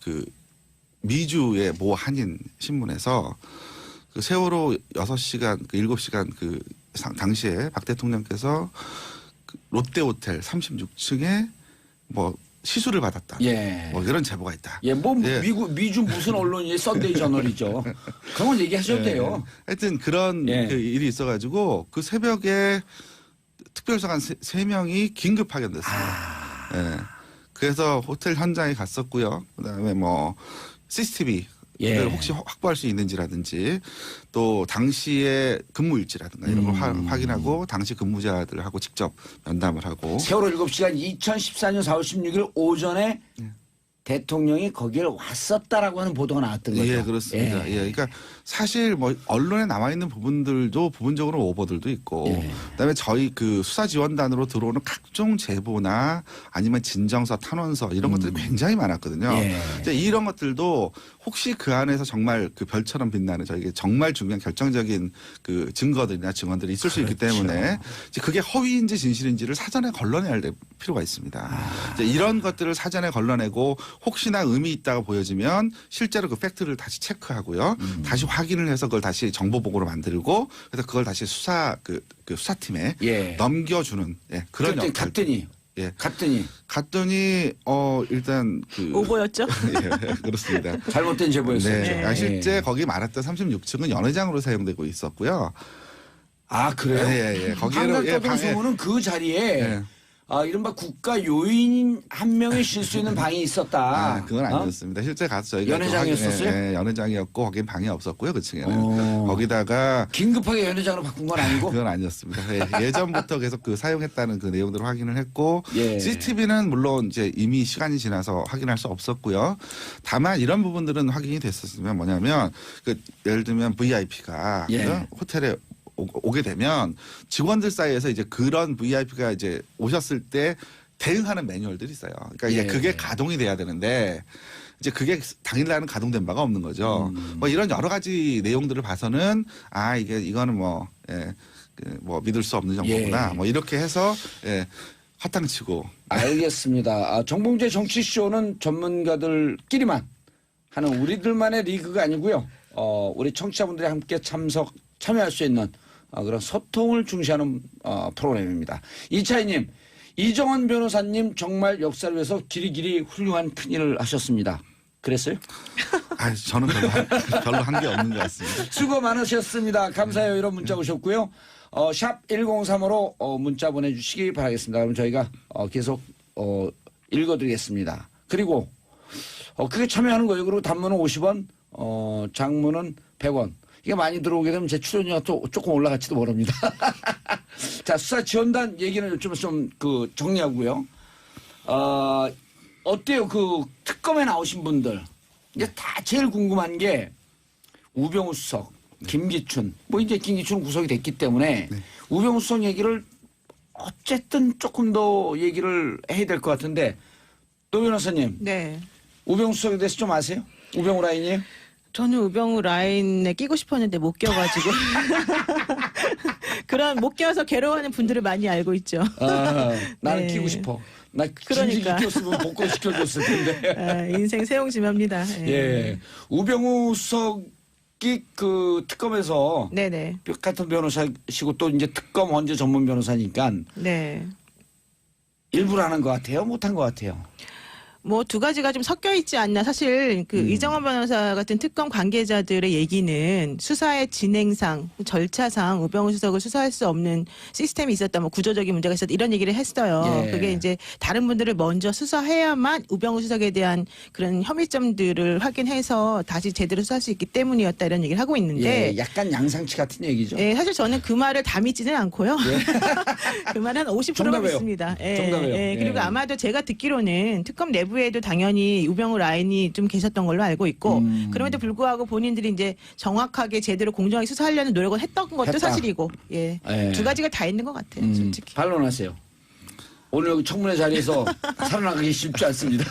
그 미주의 모 한인 신문에서 그 세월호 6시간, 7시간 당시에 박 대통령께서 그 롯데호텔 36층에 뭐 시술을 받았다. 예. 뭐 이런 제보가 있다. 예, 미주 무슨 언론이 썬데이 저널이죠. 그런 건 얘기하셔도 돼요. 하여튼 그런 예. 그 일이 있어가지고 그 새벽에 특별수사관 3명이 긴급 파견됐습니다. 예. 그래서 호텔 현장에 갔었고요. 그다음에 뭐 CCTV 예. 혹시 확보할 수 있는지라든지 또 당시의 근무 일지라든가 이런 걸 확인하고 당시 근무자들하고 직접 면담을 하고 세월호 7시간 2014년 4월 16일 오전에 대통령이 거기를 왔었다라고 하는 보도가 나왔던 거죠. 예, 그렇습니다. 예. 그러니까 사실 뭐 언론에 나와 있는 부분들도 부분적으로 오보들도 있고 그다음에 저희 그 수사 지원단으로 들어오는 각종 제보나 아니면 진정서, 탄원서 이런 것들이 굉장히 많았거든요. 예. 이제 이런 것들도 혹시 그 안에서 정말 그 별처럼 빛나는 저에게 정말 중요한 결정적인 그 증거들이나 증언들이 있을 수 있기 때문에 이제 그게 허위인지 진실인지를 사전에 걸러내야 될 필요가 있습니다. 이제 이런 것들을 사전에 걸러내고 혹시나 의미 있다고 보여지면 실제로 그 팩트를 다시 체크하고요. 다시 확인을 해서 그걸 다시 정보보고로 만들고 그래서 그걸 다시 그 수사팀에 예. 넘겨주는 그런 그때 역할. 갔더니 일단 오보였죠? 예, 그렇습니다. 잘못된 제보였었죠. 네. 예. 실제 거기 말했던 36층은 연회장으로 사용되고 있었고요. 아 그래요? 예. 거기로 한강떠돌소문은 그 자리에 이른바 국가 요인 한 명이 쉴 수 있는 방이 있었다. 그건 아니었습니다. 실제 가서 저희가 연회장이었었어요? 네, 연회장이었고 거긴 방이 없었고요. 그 층에는. 거기다가 긴급하게 연회장으로 바꾼 건 아니고? 그건 아니었습니다. 예전부터 계속 그 사용했다는 그 내용들을 확인을 했고 예. CCTV는 물론 이제 이미 시간이 지나서 확인할 수 없었고요. 다만 이런 부분들은 확인이 됐었으면 뭐냐면 그 예를 들면 VIP가 호텔에 오게 되면 직원들 사이에서 이제 그런 VIP가 이제 오셨을 때 대응하는 매뉴얼들이 있어요. 그러니까 이제 그게 가동이 돼야 되는데 이제 그게 당일날은 가동된 바가 없는 거죠. 뭐 이런 여러 가지 내용들을 봐서는 이거는 뭐 믿을 수 없는 정보구나. 뭐 이렇게 해서 허탕치고. 알겠습니다. 정봉재 정치쇼는 전문가들끼리만 하는 우리들만의 리그가 아니고요. 우리 청취자분들이 함께 참여할 수 있는 그런 소통을 중시하는 프로그램입니다. 이차이님, 이정원 변호사님 정말 역사를 위해서 길이길이 훌륭한 큰일을 하셨습니다. 그랬어요? 저는 별로 한 게 없는 것 같습니다. 수고 많으셨습니다. 감사해요. 이런 문자 오셨고요. 샵 1035로 문자 보내주시기 바라겠습니다. 그럼 저희가 계속 읽어드리겠습니다. 그리고 그게 참여하는 거예요. 그리고 단문은 50원, 장문은 100원. 이게 많이 들어오게 되면 제 출연료가 또 조금 올라갈지도 모릅니다. 자, 수사지원단 얘기는 좀 정리하고요. 어때요? 그 특검에 나오신 분들. 이제 다 제일 궁금한 게 우병우 수석, 김기춘. 뭐 이제 김기춘은 구속이 됐기 때문에 우병우 수석 얘기를 어쨌든 조금 더 얘기를 해야 될 것 같은데 노 변호사님. 네. 우병우 수석에 대해서 좀 아세요? 우병우 라인이에요? 저는 우병우 라인에 끼고 싶었는데 못 껴가지고 그런 못 껴서 괴로워하는 분들을 많이 알고 있죠. 나는 네. 끼고 싶어. 나 그러니까. 꼈으면 복권 시켜줬을 텐데. 인생 새옹지마입니다. 예. 우병우 수석이 그 특검에서 네네. 같은 변호사시고 또 이제 특검 헌재 전문 변호사니까 네. 일부러 하는 것 같아요? 못한 것 같아요? 뭐 두 가지가 좀 섞여 있지 않나. 사실 그 이정원 변호사 같은 특검 관계자들의 얘기는 수사의 진행상, 절차상 우병우 수석을 수사할 수 없는 시스템이 있었다, 뭐 구조적인 문제가 있었다 이런 얘기를 했어요. 예. 그게 이제 다른 분들을 먼저 수사해야만 우병우 수석에 대한 그런 혐의점들을 확인해서 다시 제대로 수사할 수 있기 때문이었다 이런 얘기를 하고 있는데. 약간 양상치 같은 얘기죠. 예, 사실 저는 그 말을 다 믿지는 않고요. 그 말은 50%가 정답이에요. 믿습니다. 정답이에요. 예, 그리고 예. 아마도 제가 듣기로는 특검 내부에도 당연히 우병우 라인이 좀 계셨던 걸로 알고 있고 그럼에도 불구하고 본인들이 이제 정확하게 제대로 공정하게 수사하려는 노력을 했던 것도 했다. 사실이고 예. 두 가지가 다 있는 것 같아요. 솔직히. 반론하세요. 오늘 여기 청문회 자리에서 살아나가기 쉽지 않습니다.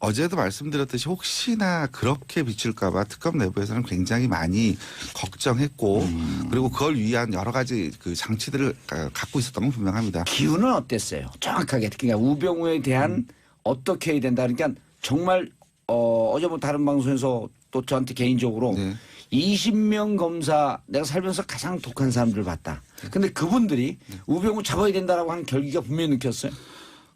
어제도 말씀드렸듯이 혹시나 그렇게 비칠까봐 특검 내부에서는 굉장히 많이 걱정했고 그리고 그걸 위한 여러 가지 그 장치들을 갖고 있었던 건 분명합니다. 기운은 어땠어요? 정확하게. 그러니까 우병우에 대한 어떻게 해야 된다. 그러니까 정말 어제 뭐 다른 방송에서 또 저한테 개인적으로 20명 검사 내가 살면서 가장 독한 사람들을 봤다. 근데 그분들이 우병우 잡아야 된다라고 하는 결기가 분명히 느꼈어요.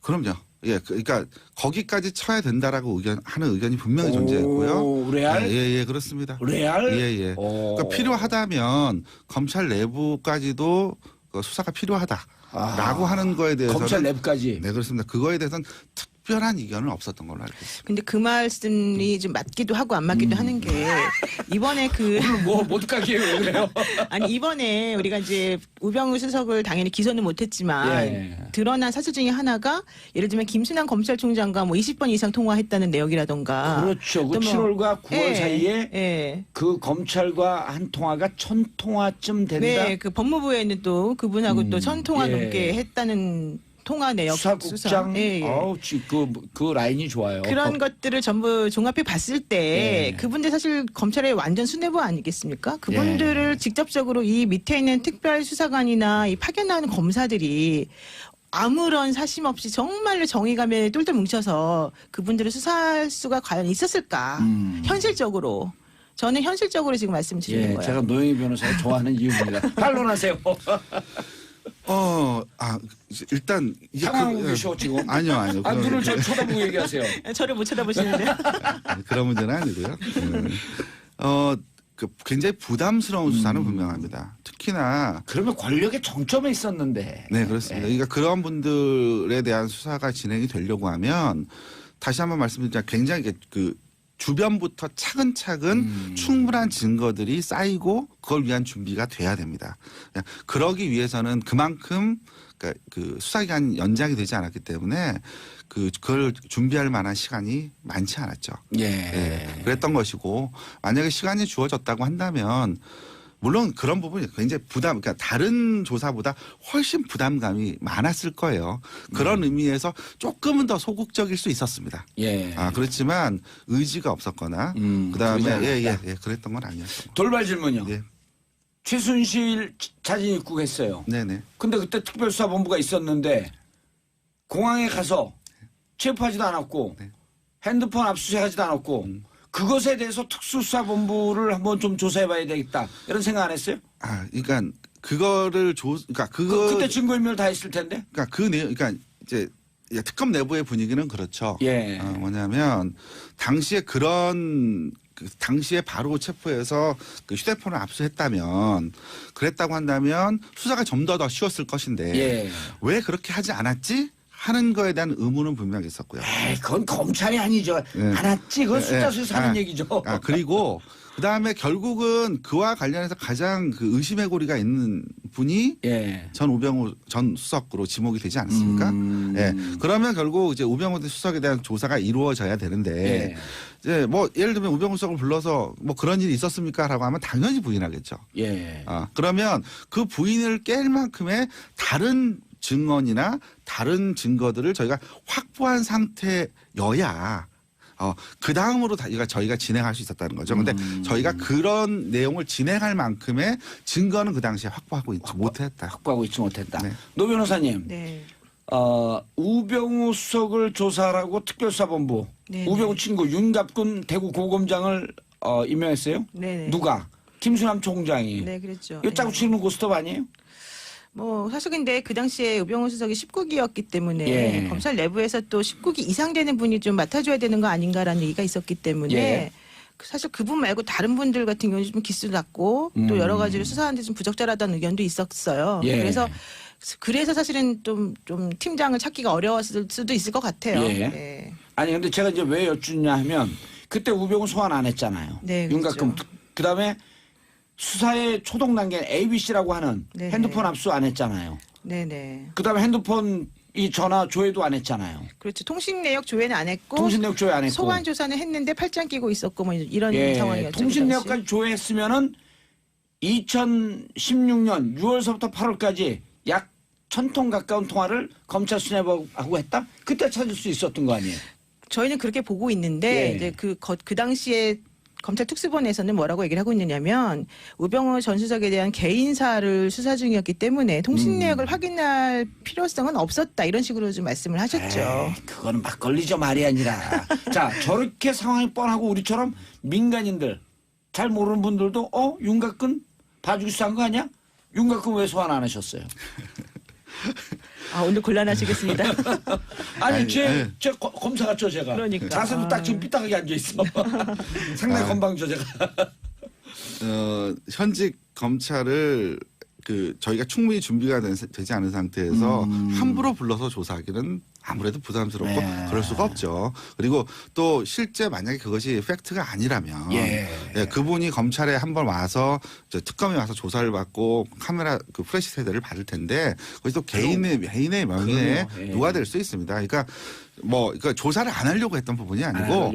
그럼요. 예, 그러니까 거기까지 쳐야 된다라고 하는 의견이 분명히 존재했고요. 레알? 예, 그렇습니다. 레알? 예. 그러니까 필요하다면 검찰 내부까지도 수사가 필요하다라고 하는 거에 대해서는 검찰 내부까지. 네, 그렇습니다. 그거에 대해서는 특별한 의견은 없었던 걸로 알고 있습니다. 근데 그 말씀이 좀 맞기도 하고 안 맞기도 하는 게 이번에 오늘 뭐 모두까지 왜 그래요? 아니 이번에 우리가 이제 우병우 수석을 당연히 기소는 못했지만 드러난 사실 중에 하나가 예를 들면 김순환 검찰총장과 뭐 20번 이상 통화했다는 내역이라던가 그렇죠. 그 또 뭐 7월과 9월 사이에 그 검찰과 한 통화가 1000통화쯤 된다. 네, 그 법무부에는 또 그분하고 또 1000통화 예. 넘게 했다는 통화 내역 수사국장, 예, 예. 그 라인이 좋아요. 그런 것들을 전부 종합해 봤을 때 예. 그분들 사실 검찰의 완전 수뇌부 아니겠습니까? 그분들을 직접적으로 이 밑에 있는 특별수사관이나 이 파견나오는 검사들이 아무런 사심 없이 정말로 정의감에 똘똘 뭉쳐서 그분들을 수사할 수가 과연 있었을까? 현실적으로. 저는 현실적으로 지금 말씀드리는 거예요. 제가 노영희 변호사를 좋아하는 이유입니다. 반론하세요. 일단 이게 상황하고 계셔 지금. 아니요. 눈을 저 쳐다보고 얘기하세요. 저를 못 쳐다보시는데요. 그런 문제는 아니고요. 굉장히 부담스러운 수사는 분명합니다. 특히나 그러면 권력의 정점에 있었는데. 네, 그렇습니다. 그러니까 그런 분들에 대한 수사가 진행이 되려고 하면 다시 한번 말씀드리자면 굉장히 그 주변부터 차근차근 충분한 증거들이 쌓이고 그걸 위한 준비가 돼야 됩니다. 그러기 위해서는 그만큼 그러니까 그 수사기간 연장이 되지 않았기 때문에 그걸 준비할 만한 시간이 많지 않았죠. 그랬던 것이고 만약에 시간이 주어졌다고 한다면 물론 그런 부분이 굉장히 그러니까 다른 조사보다 훨씬 부담감이 많았을 거예요. 그런 의미에서 조금은 더 소극적일 수 있었습니다. 그렇지만 의지가 없었거나 그다음에 그랬던 건 아니었어요. 돌발 질문이요. 예. 최순실 자진 입국했어요. 네네. 근데 그때 특별수사본부가 있었는데 공항에 가서 체포하지도 않았고 핸드폰 압수수색하지도 않았고 그것에 대해서 특수수사본부를 한번 좀 조사해봐야 되겠다 이런 생각 안 했어요? 그러니까 그거를 그때 증거인멸 다 했을 텐데. 그러니까 이제 특검 내부의 분위기는 그렇죠. 뭐냐면 당시에 당시에 바로 체포해서 그 휴대폰을 압수했다면 그랬다고 한다면 수사가 좀 더 쉬웠을 것인데 왜 그렇게 하지 않았지? 하는 거에 대한 의문은 분명히 있었고요. 그건 검찰이 아니죠. 알았지. 그건 숫자 수사하는 얘기죠. 그리고 그다음에 결국은 그와 관련해서 가장 그 의심의 고리가 있는 분이 전 우병우 전 수석으로 지목이 되지 않습니까? 그러면 결국 이제 우병우 수석에 대한 조사가 이루어져야 되는데 이제 뭐 예를 들면 우병우 수석을 불러서 뭐 그런 일이 있었습니까라고 하면 당연히 부인하겠죠. 그러면 그 부인을 깰 만큼의 다른 증언이나 다른 증거들을 저희가 확보한 상태여야 그 다음으로 저희가 진행할 수 있었다는 거죠. 근데 저희가 그런 내용을 진행할 만큼의 증거는 그 당시에 확보하고 있지 못했다. 네. 노 변호사님. 우병우 수석을 조사하라고 특별수사본부 우병우 친구 윤갑군 대구 고검장을 임명했어요? 누가? 김수남 총장이. 네, 그랬죠. 이거 짜고 치는 고스톱 아니에요? 뭐 사실 근데 그 당시에 우병우 수석이 19기였기 때문에 검찰 내부에서 또 19기 이상 되는 분이 좀 맡아줘야 되는 거 아닌가라는 얘기가 있었기 때문에 사실 그분 말고 다른 분들 같은 경우는 좀 기수 낮고 또 여러 가지를 수사하는데 좀 부적절하다는 의견도 있었어요. 그래서 사실은 좀 팀장을 찾기가 어려웠을 수도 있을 것 같아요. 아니 근데 제가 이제 왜 여쭙냐 하면 그때 우병우 소환 안 했잖아요. 윤곽금. 그다음에 수사의 초동 단계 ABC라고 하는 핸드폰 압수 안 했잖아요. 그다음에 핸드폰 이 전화 조회도 안 했잖아요. 그렇죠. 통신 내역 조회는 안 했고 통신 내역 조회 안 했고 소환 조사는 했는데 팔짱 끼고 있었고 뭐 이런 상황이었죠. 통신 내역까지 조회했으면은 2016년 6월서부터 8월까지 약 1,000통 가까운 통화를 검찰 수뇌부하고 했다? 그때 찾을 수 있었던 거 아니에요? 저희는 그렇게 보고 있는데 이제 그 당시에 검찰 특수본에서는 뭐라고 얘기를 하고 있느냐면 우병우 전 수석에 대한 개인사를 수사 중이었기 때문에 통신 내역을 확인할 필요성은 없었다 이런 식으로 좀 말씀을 하셨죠. 그거는 막걸리죠 말이 아니라. 자 저렇게 상황이 뻔하고 우리처럼 민간인들 잘 모르는 분들도 윤곽근 봐주기 수사한 거 아니야? 윤곽근 왜 소환 안 하셨어요? 오늘 곤란하시겠습니다. 아니 제 검사 같죠 제가. 그러니까. 자세도 딱 지금 삐딱하게 앉아 있어. 상당히 건방져 제가. 현직 검찰을 저희가 충분히 준비가 되지 않은 상태에서 함부로 불러서 조사하기는 아무래도 부담스럽고 그럴 수가 없죠. 그리고 또 실제 만약에 그것이 팩트가 아니라면 그분이 검찰에 한번 와서 특검에 와서 조사를 받고 카메라 프레시 세대를 받을 텐데 거기 또 개인의 명예에 누가 될 수 있습니다. 그러니까 조사를 안 하려고 했던 부분이 아니고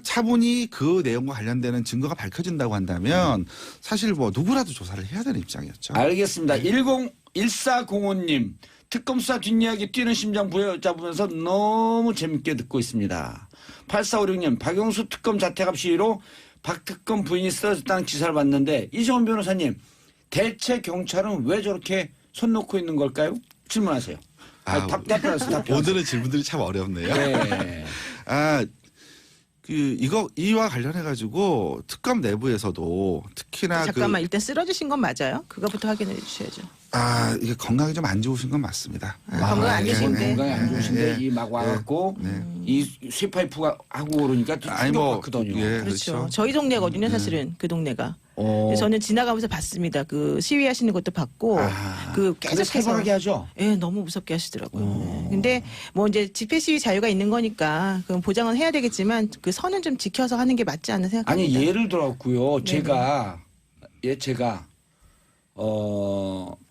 차분히 그 내용과 관련되는 증거가 밝혀진다고 한다면 사실 누구라도 조사를 해야 되는 입장이었죠. 알겠습니다. 1405님 특검 수사 뒷이야기 뛰는 심장 부여잡으면서 너무 재밌게 듣고 있습니다. 8456님 박영수 특검 자택앞 시위로 박 특검 부인이 쓰러졌다는 기사를 봤는데 이정원 변호사님 대체 경찰은 왜 저렇게 손 놓고 있는 걸까요? 질문하세요. 답변하세요. 오늘은 질문들이 참 어렵네요. 네. 이와 관련해 가지고 특검 내부에서도 특히나 잠깐만 일단 쓰러지신 건 맞아요? 그거부터 확인해 주셔야죠. 이게 건강이 좀 안 좋으신 건 맞습니다. 건강 안 좋으신데. 건강이 안 좋으신데 네. 이 막 와갖고 이 쇠파이프가 하고 그러니까 좀 충격받거든요. 그렇죠. 저희 동네거든요, 사실은 그 동네가. 저는 지나가면서 봤습니다. 그 시위하시는 것도 봤고, 그 계속 계속해서 살벌하게 하죠. 예, 너무 무섭게 하시더라고요. 근데 뭐 이제 집회 시위 자유가 있는 거니까 그럼 보장은 해야 되겠지만 그 선은 좀 지켜서 하는 게 맞지 않나 생각합니다. 아니 예를 들어갖고요. 제가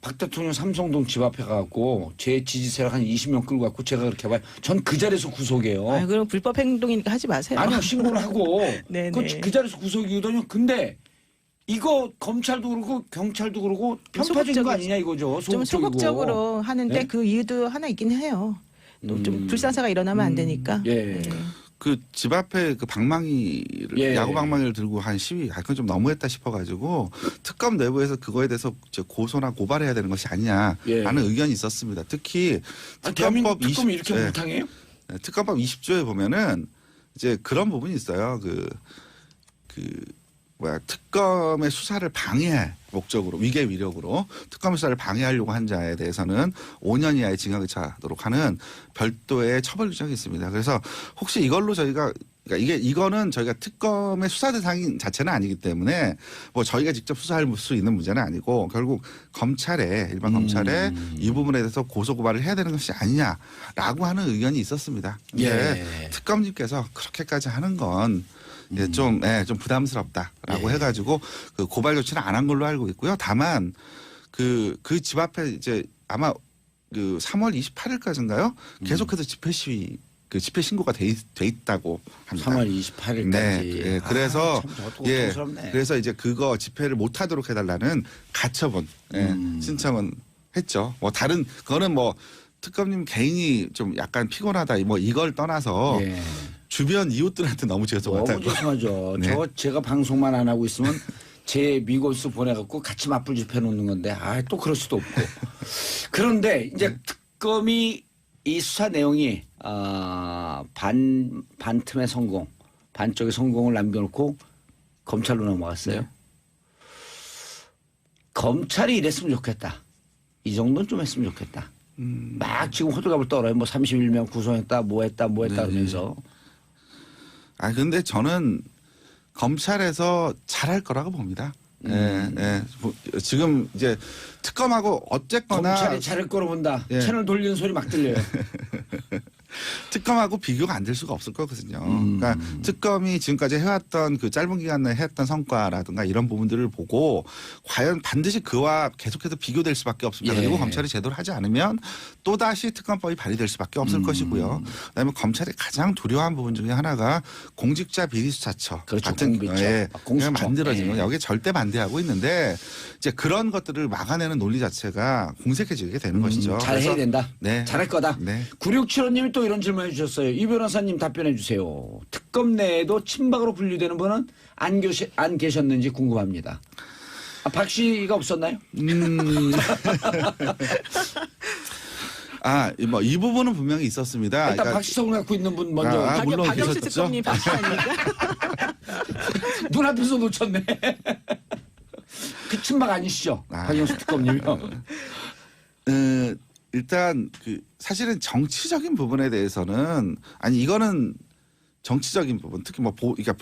박 대통령 삼성동 집 앞에 가갖고 제 지지 세력 한 20명 끌고 갖고 제가 그렇게 봐요. 전 그 자리에서 구속이에요. 그럼 불법 행동이니까 하지 마세요. 아니요 신고를 하고 네네. 그 자리에서 구속이거든요. 근데 이거 검찰도 그러고 경찰도 그러고 편파적인 거 아니냐 이거죠. 좀 소극적으로 하는데 네? 그 이유도 하나 있긴 해요. 또 좀 불상사가 일어나면 안 되니까. 예. 네. 그 집 앞에 그 방망이를 예. 야구 방망이를 들고 한 시위 그건 좀 너무했다 싶어가지고 특검 내부에서 그거에 대해서 이제 고소나 고발해야 되는 것이 아니냐라는 예. 의견이 있었습니다. 특히 대한민국 특검이 이렇게 네. 못당해요? 특검법 20조에 보면은 이제 그런 부분이 있어요. 특검의 수사를 방해할 목적으로 위계 위력으로 특검 수사를 방해하려고 한 자에 대해서는 5년 이하의 징역을 처하도록 하는 별도의 처벌 규정이 있습니다. 그래서 혹시 이걸로 저희가 그러니까 이거는 저희가 특검의 수사 대상 자체는 아니기 때문에 뭐 저희가 직접 수사할 수 있는 문제는 아니고 결국 일반 검찰에 이 부분에 대해서 고소 고발을 해야 되는 것이 아니냐라고 하는 의견이 있었습니다. 예. 특검님께서 그렇게까지 하는 건 좀 부담스럽다라고 해가지고 그 고발 조치는 안 한 걸로 알고 있고요. 다만 그 집 앞에 이제 아마 그 3월 28일까지인가요? 계속해서 집회 시위 집회 신고가 돼 있다고 합니다. 3월 28일까지. 네. 그래서 고통스럽네. 그래서 이제 그거 집회를 못 하도록 해달라는 가처분 신청은 했죠. 뭐 다른 그거는 뭐 특검님 개인이 좀 약간 피곤하다 뭐 이걸 떠나서 예. 주변 이웃들한테 너무 죄송하다고. 너무 죄송하죠. 네. 제가 방송만 안 하고 있으면 제 미고스 보내갖고 같이 맞불집 해놓는 건데 또 그럴 수도 없고. 그런데 이제 특검이 이 수사 내용이 반틈의 성공, 반쪽의 성공을 남겨놓고 검찰로 넘어갔어요. 네. 검찰이 이랬으면 좋겠다. 이 정도는 좀 했으면 좋겠다. 막 지금 호들갑을 떨어요. 뭐 31명 구속했다, 뭐 했다 그러면서. 근데 저는 검찰에서 잘할 거라고 봅니다. 지금 이제 특검하고 어쨌거나 검찰이 잘할 거로 본다. 예. 채널 돌리는 소리 막 들려요. 특검하고 비교가 안 될 수가 없을 거거든요. 그러니까 특검이 지금까지 해왔던 그 짧은 기간 내에 했던 성과라든가 이런 부분들을 보고 과연 반드시 그와 계속해서 비교될 수밖에 없습니다. 예. 그리고 검찰이 제대로 하지 않으면 또다시 특검법이 발의될 수밖에 없을 것이고요. 그다음에 검찰이 가장 두려워한 부분 중에 하나가 공직자 비리수사처 그렇죠. 같은 공비처. 공수처. 만들어지는 예. 여기에 절대 반대하고 있는데 이제 그런 것들을 막아내는 논리 자체가 공색해지게 되는 것이죠. 잘해야 그래서 된다. 네. 잘할 거다. 네. 9675님이 또 이런 질문해 주셨어요. 이 변호사님 답변해 주세요. 특검 내에도 친박으로 분류되는 분은 안 계셨는지 궁금합니다. 박 씨가 없었나요? 뭐 이 부분은 분명히 있었습니다. 일단 박시성을 갖고 있는 분 먼저 물론 박영수 계셨죠. 특검님 박씨 아닙니까? 눈앞에서 놓쳤네. 그 친박 아니시죠? 박영수 특검님이요. 일단 사실은 정치적인 부분에 대해서는 이거는 정치적인 부분 특히 뭐 그러니까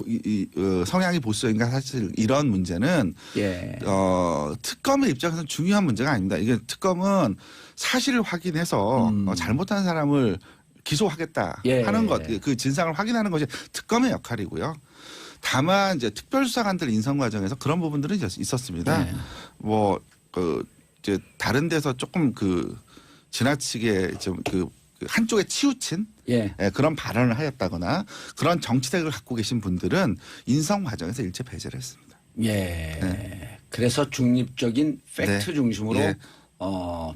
성향이 보수인가 사실 이런 문제는 예. 특검의 입장에서는 중요한 문제가 아닙니다. 이게 특검은 사실을 확인해서 잘못한 사람을 기소하겠다 예. 하는 것, 그 진상을 확인하는 것이 특검의 역할이고요. 다만 이제 특별수사관들 인선 과정에서 그런 부분들은 있었습니다. 네. 이제 다른 데서 조금 지나치게 좀 한쪽에 치우친 예. 그런 발언을 하였다거나 그런 정치색을 갖고 계신 분들은 인선 과정에서 일체 배제를 했습니다. 예. 네. 그래서 중립적인 팩트 네. 중심으로 예.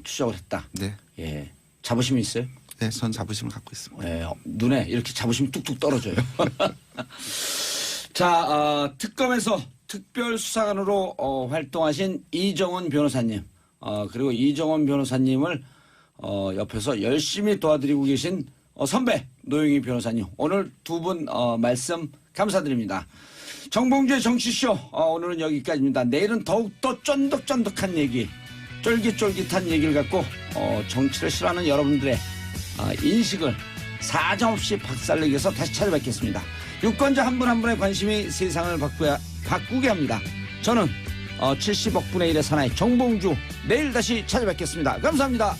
추적을 했다. 네. 예. 자부심이 있어요? 네, 전 자부심을 갖고 있습니다. 예. 눈에 이렇게 자부심이 뚝뚝 떨어져요. 자, 특검에서 특별수사관으로 활동하신 이정원 변호사님, 그리고 이정원 변호사님을 옆에서 열심히 도와드리고 계신 선배 노영희 변호사님, 오늘 두 분 말씀 감사드립니다. 정봉주의 정치쇼 오늘은 여기까지입니다. 내일은 더욱더 쫀득쫀득한 얘기, 쫄깃쫄깃한 얘기를 갖고 정치를 싫어하는 여러분들의 인식을 사정없이 박살내기 위해서 다시 찾아뵙겠습니다. 유권자 한 분 한 분의 관심이 세상을 바꾸게 합니다. 저는 70억 분의 1의 사나이 정봉주, 내일 다시 찾아뵙겠습니다. 감사합니다.